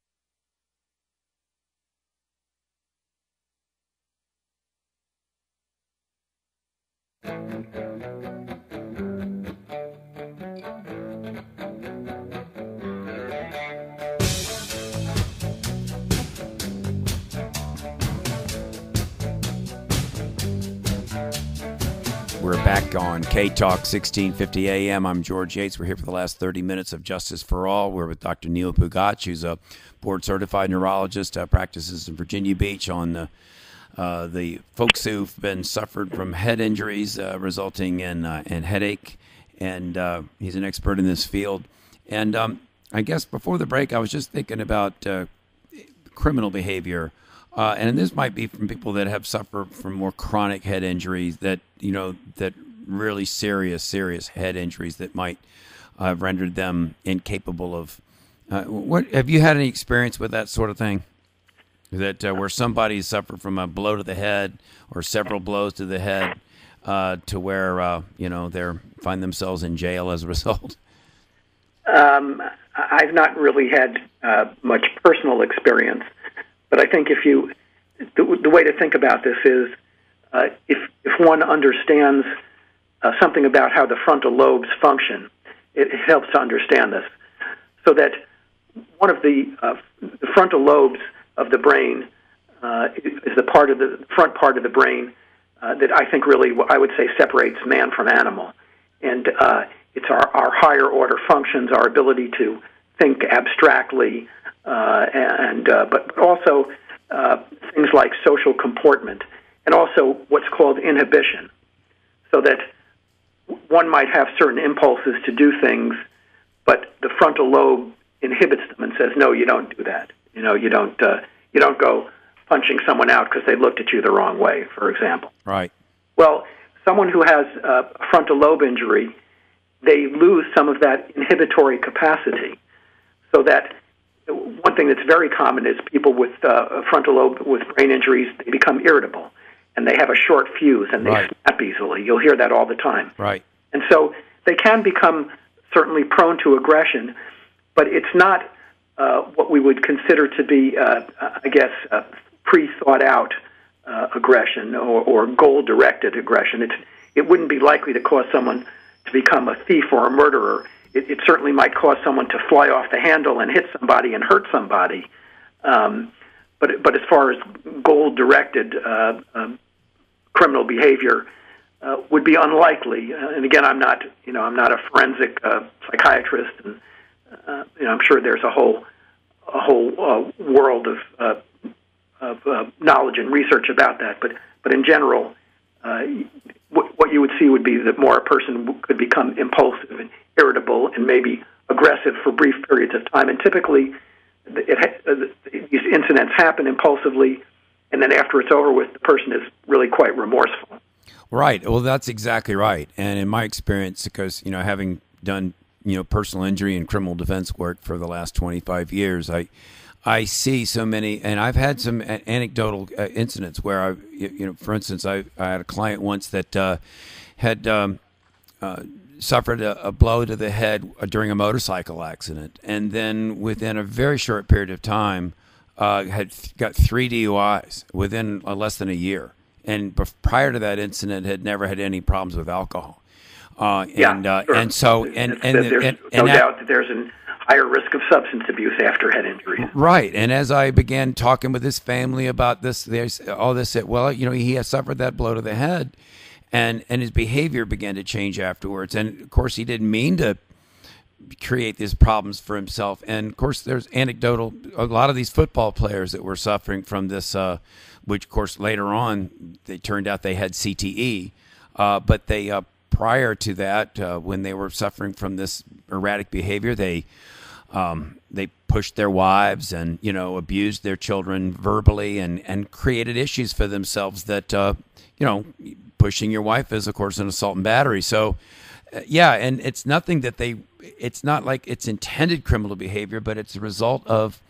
A: We're back on K-Talk 1650 AM. I'm George Yates. We're here for the last 30 minutes of Justice for All. We're with Dr. Neil Pugac, who's a board-certified neurologist, practices in Virginia Beach on the folks who've been suffered from head injuries resulting in headache, and he's an expert in this field. And I guess before the break, I was just thinking about criminal behavior. And this might be from people that have suffered from more chronic head injuries, that really serious head injuries that might have rendered them incapable of. What have you had any experience with that sort of thing? That where somebody suffered from a blow to the head or several blows to the head, to where they find themselves in jail as a result.
B: I've not really had much personal experience. But I think the way to think about this is if one understands something about how the frontal lobes function, it helps to understand this. So that one of the frontal lobes of the brain is the part of the front part of the brain that I think really, I would say, separates man from animal. And it's our higher order functions, our ability to think abstractly, but also things like social comportment, and also what's called inhibition, so that one might have certain impulses to do things, but the frontal lobe inhibits them and says, "No, you don't do that. You don't go punching someone out because they looked at you the wrong way," for example.
A: Right.
B: Well, someone who has a frontal lobe injury, they lose some of that inhibitory capacity, so that one thing that's very common is people with frontal lobe with brain injuries, they become irritable, and they have a short fuse, and they snap easily. You'll hear that all the time.
A: Right.
B: And so they can become certainly prone to aggression, but it's not what we would consider to be, pre-thought-out aggression or goal-directed aggression. It wouldn't be likely to cause someone to become a thief or a murderer. It certainly might cause someone to fly off the handle and hit somebody and hurt somebody. But as far as goal-directed criminal behavior, would be unlikely. And again, I'm not a forensic psychiatrist, and I'm sure there's a whole world of knowledge and research about that. But in general, what you would see would be that more a person could become impulsive and irritable and maybe aggressive for brief periods of time. And typically, these incidents happen impulsively, and then after it's over with, the person is really quite remorseful.
A: Right. Well, that's exactly right. And in my experience, because having done personal injury and criminal defense work for the last 25 years, I see so many, and I've had some anecdotal incidents where for instance, I had a client once that had suffered a blow to the head during a motorcycle accident, and then within a very short period of time, had got 3 DUIs within less than a year, and prior to that incident, had never had any problems with alcohol.
B: Sure.
A: And so
B: there's no doubt that there's an higher risk of substance abuse after head injuries.
A: Right. And as I began talking with his family about this, all this said, well, he has suffered that blow to the head, and his behavior began to change afterwards. And of course, he didn't mean to create these problems for himself. And of course, there's anecdotal, a lot of these football players that were suffering from this, which of course later on, it turned out they had CTE, but they, prior to that, when they were suffering from this erratic behavior, they pushed their wives and, abused their children verbally and created issues for themselves that, pushing your wife is, of course, an assault and battery. So, and it's nothing that it's not like it's intended criminal behavior, but it's a result of,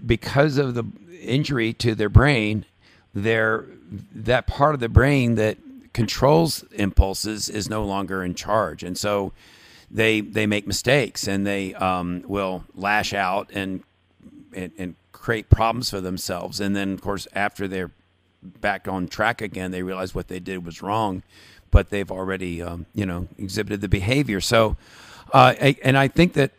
A: because of the injury to their brain, that part of the brain that controls impulses is no longer in charge. And so they make mistakes, and they will lash out and create problems for themselves. And then, of course, after they're back on track again, they realize what they did was wrong, but they've already, exhibited the behavior. So, and I think that,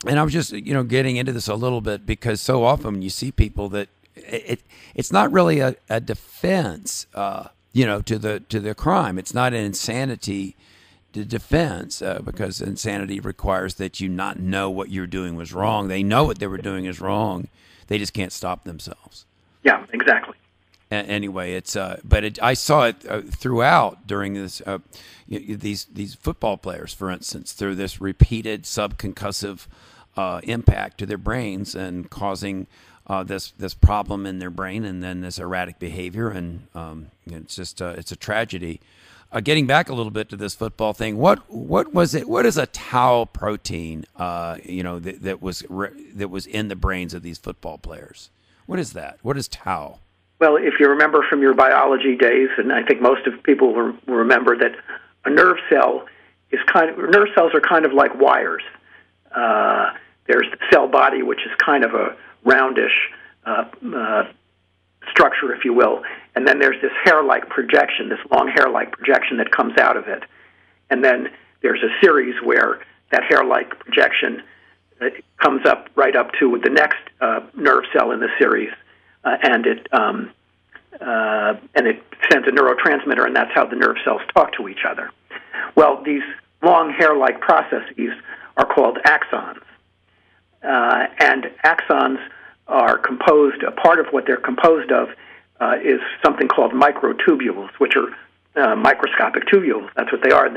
A: and I was just, getting into this a little bit because so often you see people that it's not really a defense, to the crime. It's not an insanity defense, because insanity requires that you not know what you're doing was wrong. They know what they were doing is wrong. They just can't stop themselves.
B: Yeah, exactly.
A: Anyway, I saw it throughout during this. These football players, for instance, through this repeated subconcussive impact to their brains and causing this problem in their brain, and then this erratic behavior, and it's just it's a tragedy. Getting back a little bit to this football thing, what was it? What is a tau protein? That was in the brains of these football players. What is that? What is tau?
B: Well, if you remember from your biology days, and I think most of people will remember that a nerve cell nerve cells are kind of like wires. There's the cell body, which is kind of a roundish structure, if you will, and then there's this hair-like projection, this long hair-like projection that comes out of it. And then there's a series where that hair-like projection comes up right up to the next nerve cell in the series, and it sends a neurotransmitter, and that's how the nerve cells talk to each other. Well, these long hair-like processes are called axons, and axons are composed. A part of what they're composed of is something called microtubules, which are microscopic tubules. That's what they are,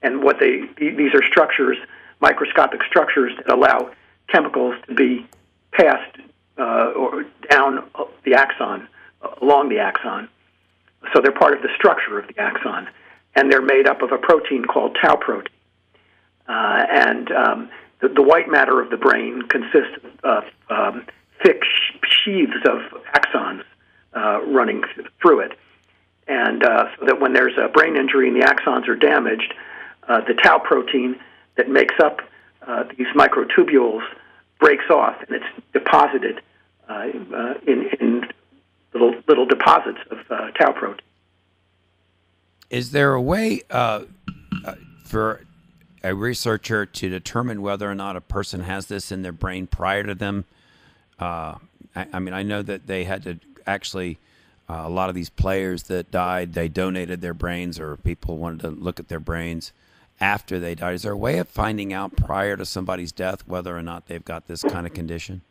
B: and what these are structures, microscopic structures that allow chemicals to be passed or down the axon, along the axon. So they're part of the structure of the axon, and they're made up of a protein called tau protein. The white matter of the brain consists of thick sheaths of axons running through it. And so that when there's a brain injury and the axons are damaged, the tau protein that makes up these microtubules breaks off, and it's deposited in little deposits of tau protein.
A: Is there a way for a researcher to determine whether or not a person has this in their brain prior to them? I know that they had to actually, a lot of these players that died, they donated their brains, or people wanted to look at their brains after they died. Is there a way of finding out prior to somebody's death whether or not they've got this kind of condition?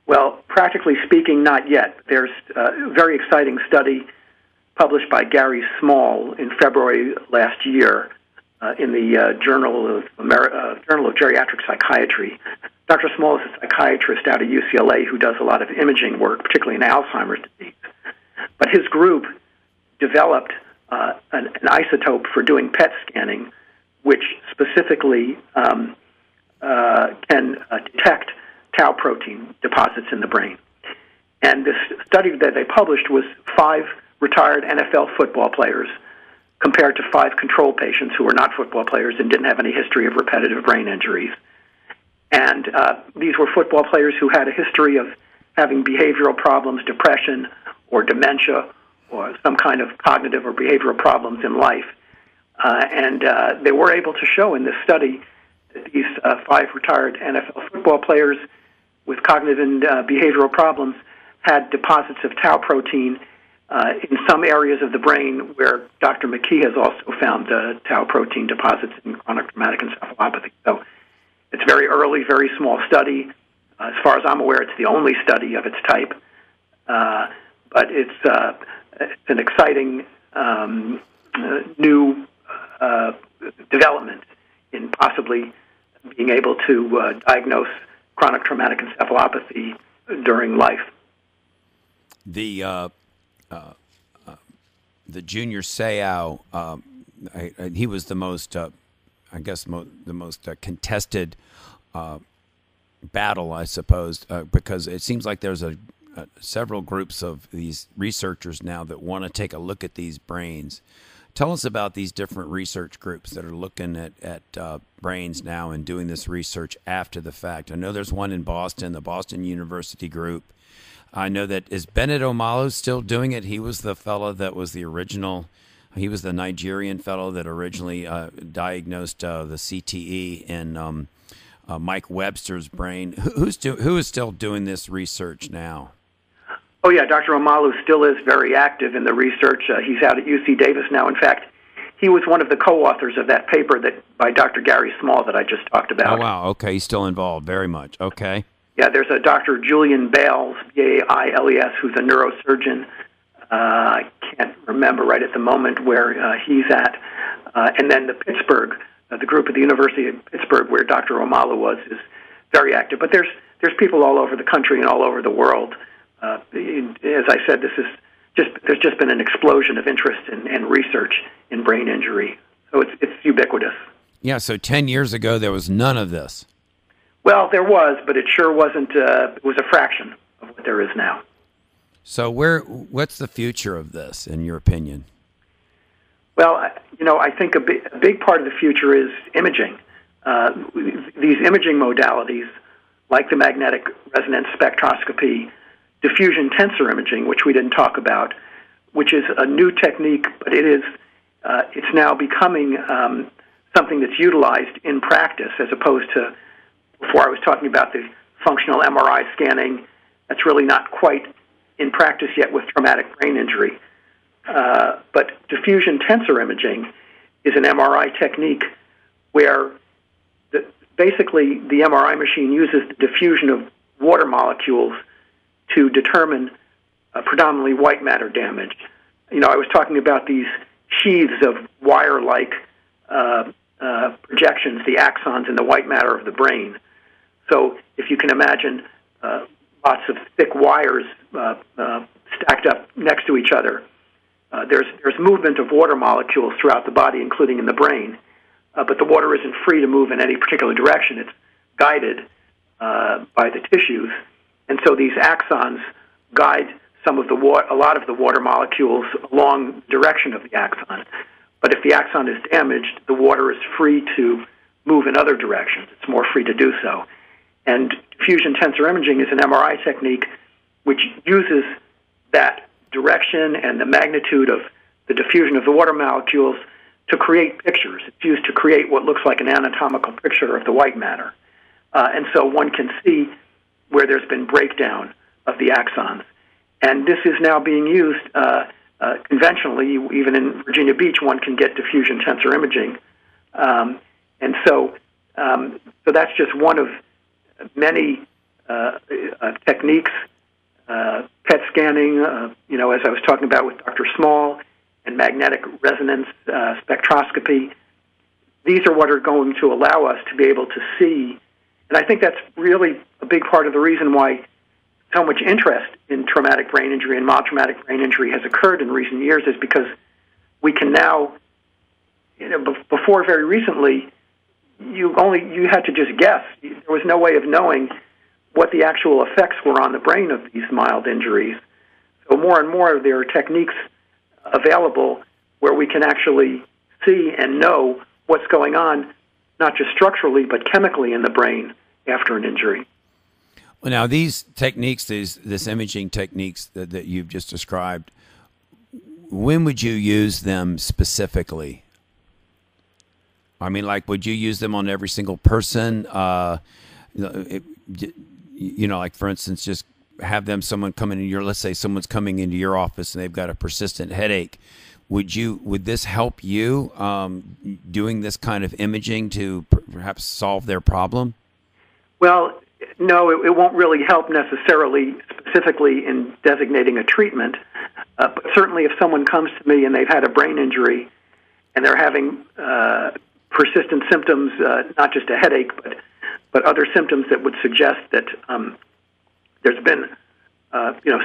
B: Well, practically speaking, not yet. There's a very exciting study published by Gary Small in February last year in the Journal of Geriatric Psychiatry. Dr. Small is a psychiatrist out of UCLA who does a lot of imaging work, particularly in Alzheimer's disease. But his group developed an isotope for doing PET scanning, which specifically can detect tau protein deposits in the brain. And this study that they published was 5 retired NFL football players compared to 5 control patients who were not football players and didn't have any history of repetitive brain injuries. And these were football players who had a history of having behavioral problems, depression, or dementia, or some kind of cognitive or behavioral problems in life. And they were able to show in this study these 5 retired NFL football players with cognitive and behavioral problems had deposits of tau protein in some areas of the brain where Dr. McKee has also found tau protein deposits in chronic traumatic encephalopathy. So it's very early, very small study. As far as I'm aware, it's the only study of its type. But it's an exciting new development in possibly being able to diagnose chronic traumatic encephalopathy during life.
A: The Junior Seau, he was the most, the most contested battle, I suppose, because it seems like there's several groups of these researchers now that want to take a look at these brains. Tell us about these different research groups that are looking at brains now and doing this research after the fact. I know there's one in Boston, the Boston University group. I know that is Bennett Omalu still doing it. He was the fellow that was the original. He was the Nigerian fellow that originally diagnosed the CTE in Mike Webster's brain. Who is still doing this research now?
B: Oh, yeah, Dr. Omalu still is very active in the research. He's out at UC Davis now. In fact, he was one of the co-authors of that paper by Dr. Gary Small that I just talked about.
A: Oh, wow. Okay, he's still involved very much. Okay.
B: Yeah, there's a Dr. Julian Bales, B-A-I-L-E-S, who's a neurosurgeon. I can't remember right at the moment where he's at. And then the Pittsburgh, the group at the University of Pittsburgh where Dr. Omalu was, is very active. But there's people all over the country and all over the world. As I said, there's just been an explosion of interest and research in brain injury. So it's ubiquitous.
A: Yeah, so 10 years ago there was none of this.
B: Well, there was, but it sure wasn't. It was a fraction of what there is now.
A: So what's the future of this, in your opinion?
B: Well, I think a big part of the future is imaging. These imaging modalities, like the magnetic resonance spectroscopy, diffusion tensor imaging, which we didn't talk about, which is a new technique, but it's now becoming something that's utilized in practice as opposed to before I was talking about the functional MRI scanning. That's really not quite in practice yet with traumatic brain injury. But diffusion tensor imaging is an MRI technique where basically the MRI machine uses the diffusion of water molecules to determine predominantly white matter damage. I was talking about these sheaths of wire-like projections, the axons in the white matter of the brain. So if you can imagine lots of thick wires stacked up next to each other, there's movement of water molecules throughout the body, including in the brain, but the water isn't free to move in any particular direction. It's guided by the tissues, and so these axons guide a lot of the water molecules along the direction of the axon. But if the axon is damaged, the water is free to move in other directions. It's more free to do so. And diffusion tensor imaging is an MRI technique which uses that direction and the magnitude of the diffusion of the water molecules to create pictures. It's used to create what looks like an anatomical picture of the white matter. And so one can see where there's been breakdown of the axons. And this is now being used conventionally. Even in Virginia Beach, one can get diffusion tensor imaging. And so that's just one of many techniques, PET scanning, as I was talking about with Dr. Small, and magnetic resonance spectroscopy. These are what are going to allow us to be able to see, and I think that's really a big part of the reason why so much interest in traumatic brain injury and mild traumatic brain injury has occurred in recent years is because we can now, before very recently, you had to just guess. There was no way of knowing what the actual effects were on the brain of these mild injuries. So more and more there are techniques available where we can actually see and know what's going on, not just structurally, but chemically in the brain after an injury.
A: Well, now these techniques, this imaging techniques that you've just described, when would you use them specifically? I mean, like, would you use them on every single person? Like, for instance, just have someone come in let's say someone's coming into your office and they've got a persistent headache. Would this help you doing this kind of imaging to perhaps solve their problem?
B: Well, no, it won't really help necessarily specifically in designating a treatment. But certainly if someone comes to me and they've had a brain injury and they're having persistent symptoms, not just a headache, but other symptoms that would suggest that there's been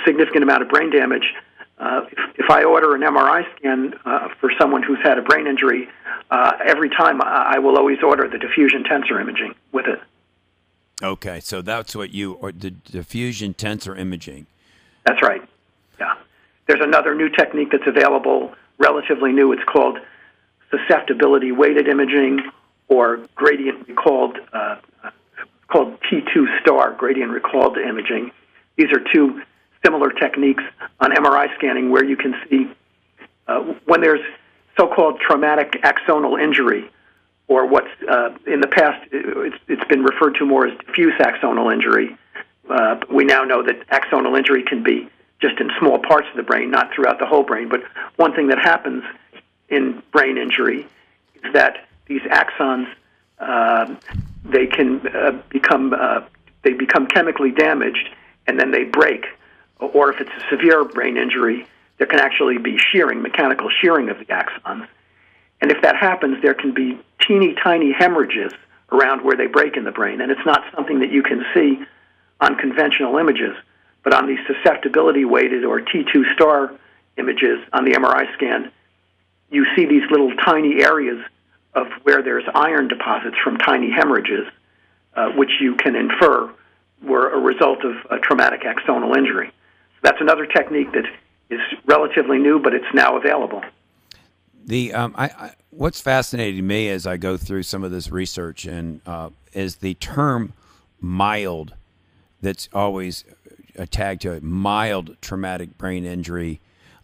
B: significant amount of brain damage. If I order an MRI scan for someone who's had a brain injury, every time I will always order the diffusion tensor imaging with it.
A: Okay, so that's what the diffusion tensor imaging.
B: That's right. Yeah. There's another new technique that's available, relatively new. It's called susceptibility weighted imaging, or gradient recalled, called T2 star, gradient recalled imaging. These are two similar techniques on MRI scanning where you can see when there's so-called traumatic axonal injury, or what's in the past it's been referred to more as diffuse axonal injury. We now know that axonal injury can be just in small parts of the brain, not throughout the whole brain. But one thing that happens in brain injury is that these axons they can become chemically damaged, and then they break. Or if it's a severe brain injury, there can actually be shearing, mechanical shearing of the axons. And if that happens, there can be teeny tiny hemorrhages around where they break in the brain. And it's not something that you can see on conventional images, but on these susceptibility weighted or T2 star images on the MRI scan, you see these little tiny areas of where there's iron deposits from tiny hemorrhages, which you can infer were a result of a traumatic axonal injury. So that's another technique that is relatively new, but it's now available.
A: What's fascinating to me as I go through some of this research and is the term mild that's always tagged to it, mild traumatic brain injury.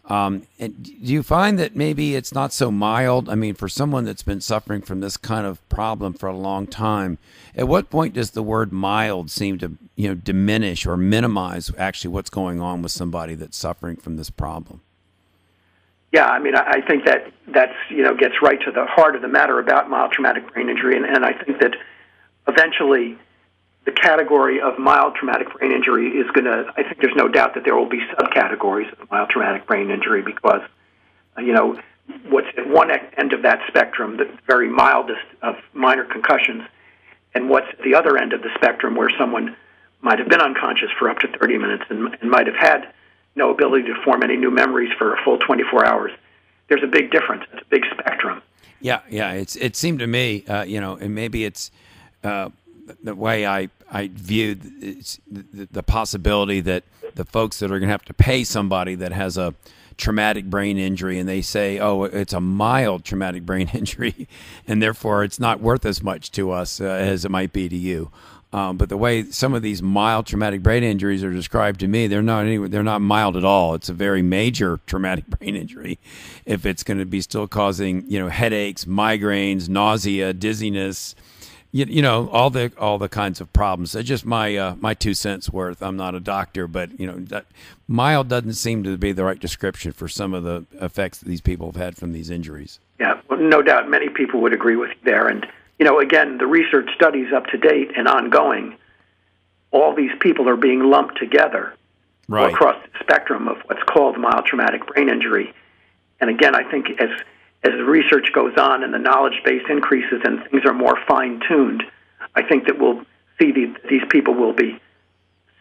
A: And do you find that maybe it's not so mild? I mean, for someone that's been suffering from this kind of problem for a long time, at what point does the word mild seem to, diminish or minimize actually what's going on with somebody that's suffering from this problem?
B: Yeah, I mean, I think that's gets right to the heart of the matter about mild traumatic brain injury, and I think that eventually the category of mild traumatic brain injury is going to, I think there's no doubt that there will be subcategories of mild traumatic brain injury because, what's at one end of that spectrum, the very mildest of minor concussions, and what's at the other end of the spectrum where someone might have been unconscious for up to 30 minutes and might have had no ability to form any new memories for a full 24 hours. There's a big difference. It's a big spectrum.
A: Yeah. It seemed to me, and maybe it's the way I view the possibility that the folks that are going to have to pay somebody that has a traumatic brain injury and they say, oh, it's a mild traumatic brain injury, and therefore it's not worth as much to us as it might be to you. But the way some of these mild traumatic brain injuries are described to me, they're not mild at all. It's a very major traumatic brain injury. If it's going to be still causing, headaches, migraines, nausea, dizziness, all the kinds of problems. It's just my 2 cents worth. I'm not a doctor, but that mild doesn't seem to be the right description for some of the effects that these people have had from these injuries.
B: Yeah, well, no doubt many people would agree with you there. And again, the research studies up to date and ongoing, all these people are being lumped together across the spectrum of what's called mild traumatic brain injury. And again, I think as the research goes on and the knowledge base increases and things are more fine-tuned, I think that we'll see these people will be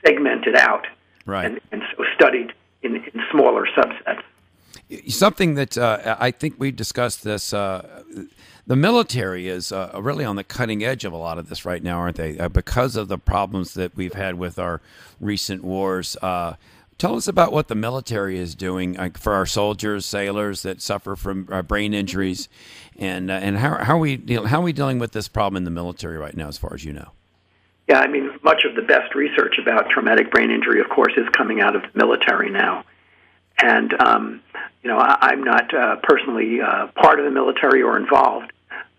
B: segmented out and so studied in smaller subsets.
A: Something that I think we discussed this, the military is really on the cutting edge of a lot of this right now, aren't they? Because of the problems that we've had with our recent wars. Tell us about what the military is doing for our soldiers, sailors that suffer from brain injuries, and how are we dealing with this problem in the military right now, as far as you know?
B: Yeah, I mean, much of the best research about traumatic brain injury, of course, is coming out of the military now. And, I'm not personally part of the military or involved,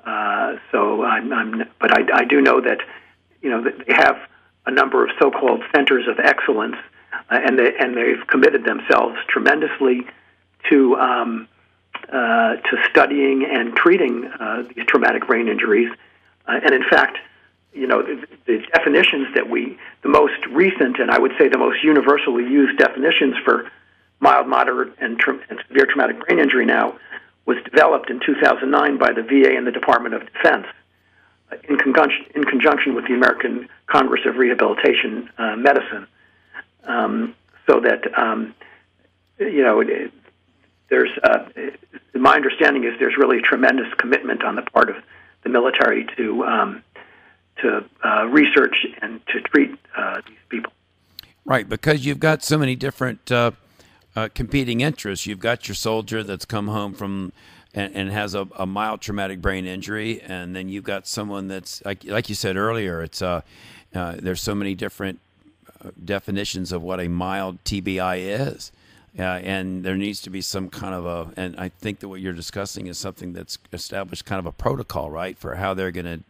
B: But I do know that, that they have a number of so-called centers of excellence, and they've committed themselves tremendously to studying and treating these traumatic brain injuries. And in fact, the definitions that the most recent and I would say the most universally used definitions for mild, moderate, and severe traumatic brain injury now was developed in 2009 by the VA and the Department of Defense in conjunction with the American Congress of Rehabilitation Medicine. So that, there's, my understanding is there's really tremendous commitment on the part of the military to research and to treat these people.
A: Right, because you've got so many different competing interests. You've got your soldier that's come home from and has a mild traumatic brain injury, and then you've got someone that's like you said earlier. It's there's so many different definitions of what a mild TBI is. And there needs to be some kind of and I think that what you're discussing is something that's established kind of a protocol, right, for how they're going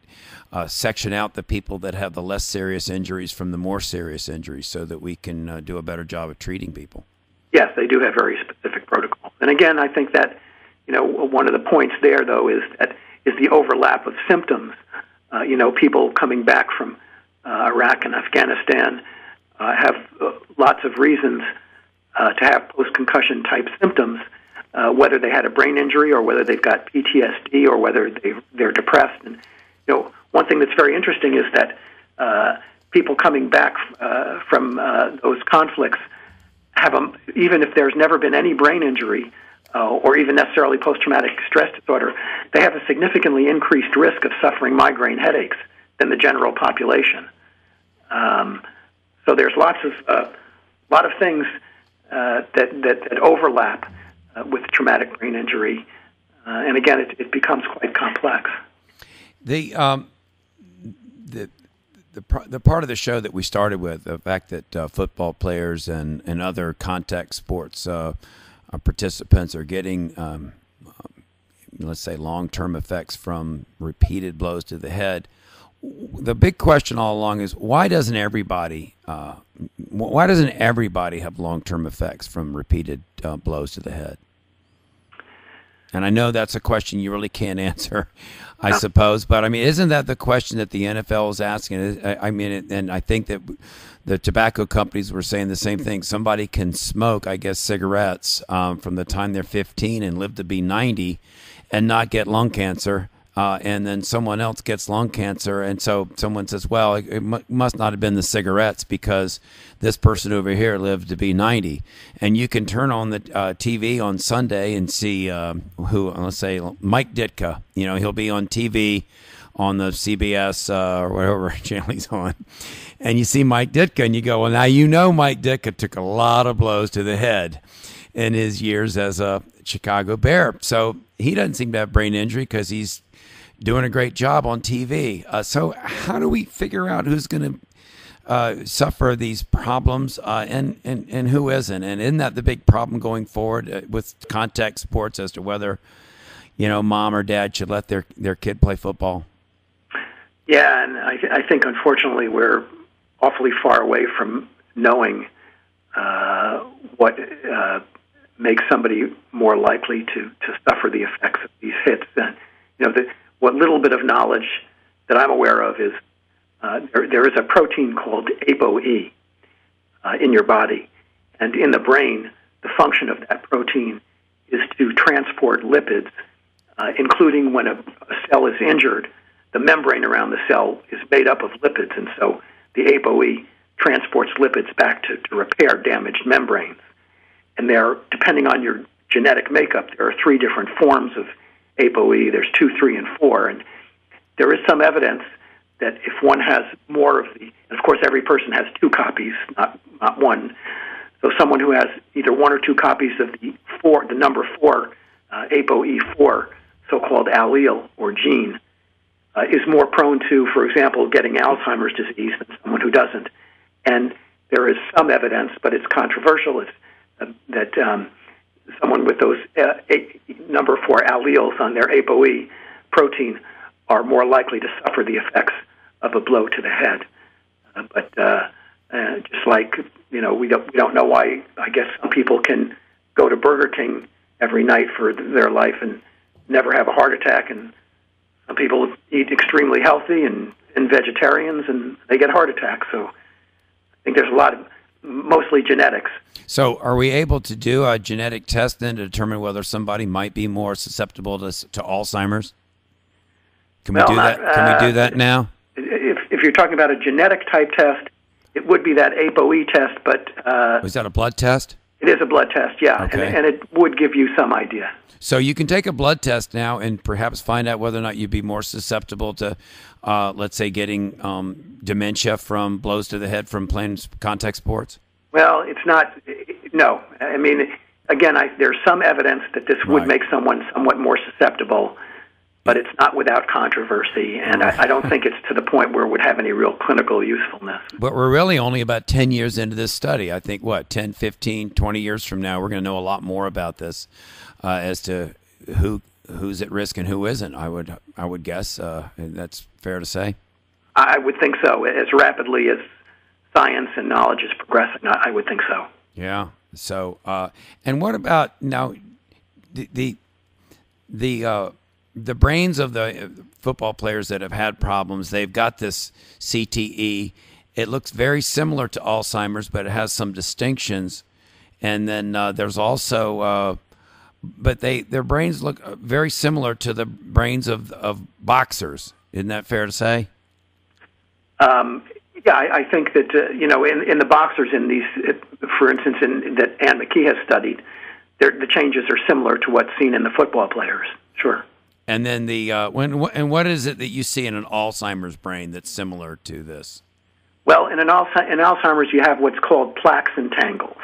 A: to section out the people that have the less serious injuries from the more serious injuries so that we can do a better job of treating people.
B: Yes, they do have very specific protocols. And again, I think that, one of the points there, though, is the overlap of symptoms. People coming back from Iraq and Afghanistan have lots of reasons to have post-concussion type symptoms, whether they had a brain injury or whether they've got PTSD or whether they're depressed. And one thing that's very interesting is that people coming back from those conflicts have even if there's never been any brain injury or even necessarily post-traumatic stress disorder, they have a significantly increased risk of suffering migraine headaches than the general population. So there's a lot of things that overlap with traumatic brain injury, and again, it becomes quite complex.
A: The part of the show that we started with, the fact that football players and other contact sports participants are getting, let's say, long-term effects from repeated blows to the head. The big question all along is why doesn't everybody have long-term effects from repeated blows to the head? And I know that's a question you really can't answer, I suppose, but I mean, isn't that the question that the NFL is asking? I mean, and I think that the tobacco companies were saying the same thing. Somebody can smoke, I guess, cigarettes from the time they're 15 and live to be 90 and not get lung cancer. And then someone else gets lung cancer, and so someone says, well, it must not have been the cigarettes because this person over here lived to be 90. And you can turn on the TV on Sunday and see let's say, Mike Ditka. He'll be on TV on the CBS or whatever channel he's on. And you see Mike Ditka, and you go, well, now Mike Ditka took a lot of blows to the head in his years as a Chicago Bear. So he doesn't seem to have brain injury because he's doing a great job on TV. So how do we figure out who's going to suffer these problems and who isn't? And isn't that the big problem going forward with contact sports as to whether, mom or dad should let their kid play football?
B: Yeah, and I think, unfortunately, we're awfully far away from knowing what makes somebody more likely to suffer the effects of these hits. And, what little bit of knowledge that I'm aware of is there is a protein called ApoE in your body. And in the brain, the function of that protein is to transport lipids, including when a cell is injured, the membrane around the cell is made up of lipids. And so the ApoE transports lipids back to repair damaged membranes. And depending on your genetic makeup, there are 3 different forms of ApoE. There's 2, 3, and 4, and there is some evidence that if one has more of and of course every person has 2 copies, not one. So someone who has either 1 or 2 copies of the number 4, ApoE4, so-called allele or gene, is more prone to, for example, getting Alzheimer's disease than someone who doesn't. And there is some evidence, but it's controversial, that someone with those number 4 alleles on their ApoE protein are more likely to suffer the effects of a blow to the head. But just like, we don't know why, I guess some people can go to Burger King every night for their life and never have a heart attack, and some people eat extremely healthy and vegetarians, and they get heart attacks. So I think there's a lot of, mostly genetics.
A: So are we able to do a genetic test then to determine whether somebody might be more susceptible to Alzheimer's? Can we do that? Can we do that now?
B: If you're talking about a genetic type test, it would be that ApoE test, but...
A: Was that a blood test?
B: It is a blood test, yeah,
A: okay.
B: and it would give you some idea.
A: So you can take a blood test now and perhaps find out whether or not you'd be more susceptible to, let's say, getting dementia from blows to the head from playing contact sports?
B: Well, it's not, no. I mean, again, there's some evidence that this would make someone somewhat more susceptible, but it's not without controversy, and I don't think it's to the point where it would have any real clinical usefulness.
A: But we're really only about 10 years into this study. I think, 10, 15, 20 years from now, we're going to know a lot more about this as to who's at risk and who isn't, I would guess. That's fair to say?
B: I would think so. As rapidly as science and knowledge is progressing, I would think so.
A: Yeah. So, and what about now the brains of the football players that have had problems? They've got this CTE. It looks very similar to Alzheimer's, but it has some distinctions. And then there's also, but their brains look very similar to the brains of boxers. Isn't that fair to say?
B: Yeah, I think that, in the boxers, in these, for instance, that Ann McKee has studied, the changes are similar to what's seen in the football players. Sure.
A: And then what is it that you see in an Alzheimer's brain that's similar to this?
B: Well, in Alzheimer's, you have what's called plaques and tangles.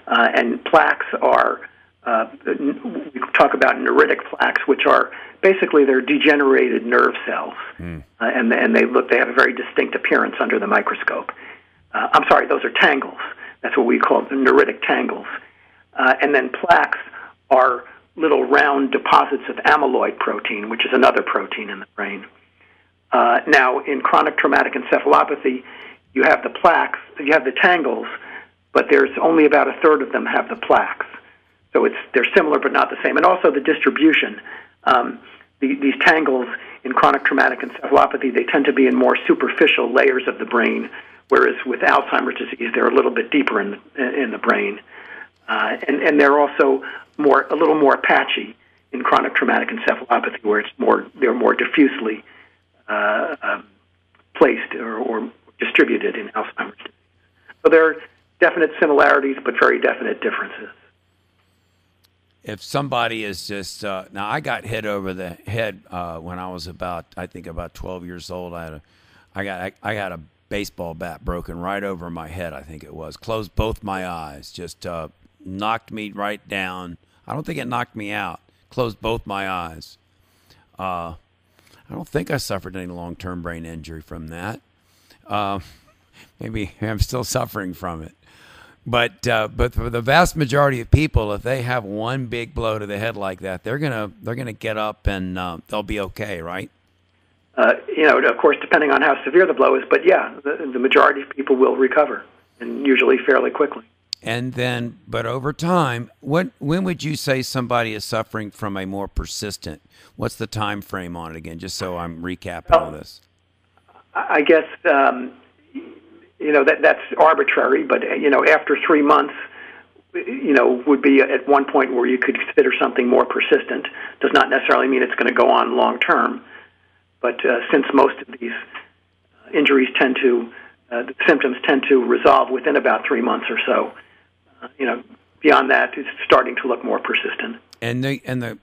B: And plaques are, we talk about neuritic plaques, which are basically they're degenerated nerve cells. And they have a very distinct appearance under the microscope. I'm sorry, those are tangles. That's what we call the neuritic tangles. And then plaques are little round deposits of amyloid protein, which is another protein in the brain. Now, in chronic traumatic encephalopathy, you have the plaques, you have the tangles, but there's only about a third of them have the plaques. So they're similar but not the same. And also the distribution. These tangles in chronic traumatic encephalopathy, they tend to be in more superficial layers of the brain, whereas with Alzheimer's disease, they're a little bit deeper in the brain. And they're also a little more patchy in chronic traumatic encephalopathy, where they're more diffusely placed or distributed in Alzheimer's disease. So there are definite similarities, but very definite differences.
A: If somebody is just now, I got hit over the head when I was about 12 years old. I got a baseball bat broken right over my head. I think it was closed both my eyes. Just knocked me right down. I don't think it knocked me out. Closed both my eyes. I don't think I suffered any long-term brain injury from that. Maybe I'm still suffering from it. But for the vast majority of people, if they have one big blow to the head like that, they're gonna get up and they'll be okay, right?
B: Of course, depending on how severe the blow is, but yeah, the majority of people will recover, and usually fairly quickly.
A: And then, but over time, when would you say somebody is suffering from a more persistent? What's the time frame on it again? Just so I'm recapping all this.
B: I guess that's arbitrary, but after 3 months, would be at one point where you could consider something more persistent. Does not necessarily mean it's going to go on long term, but since most of these injuries the symptoms tend to resolve within about 3 months or so. Beyond that, it's starting to look more persistent.
A: And the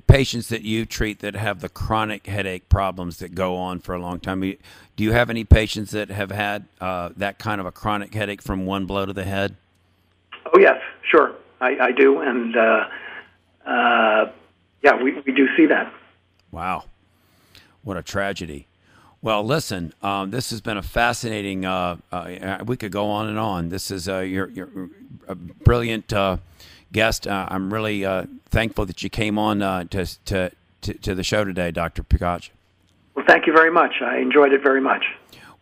A: patients that you treat that have the chronic headache problems that go on for a long time, do you have any patients that have had that kind of a chronic headache from one blow to the head?
B: Oh, yes, sure. I do. And, we do see that.
A: Wow. What a tragedy. Well, listen, this has been a fascinating, we could go on and on. This is you're a brilliant guest. I'm really thankful that you came on to the show today, Dr. Pugac.
B: Well, thank you very much. I enjoyed it very much.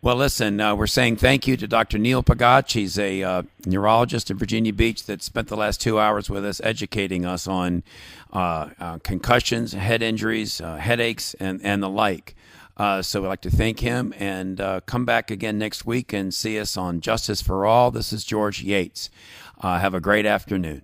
A: Well, listen, we're saying thank you to Dr. Neil Pugatch. He's a neurologist in Virginia Beach that spent the last 2 hours with us educating us on concussions, head injuries, headaches, and the like. So we'd like to thank him, and come back again next week and see us on Justice for All. This is George Yates. Have a great afternoon.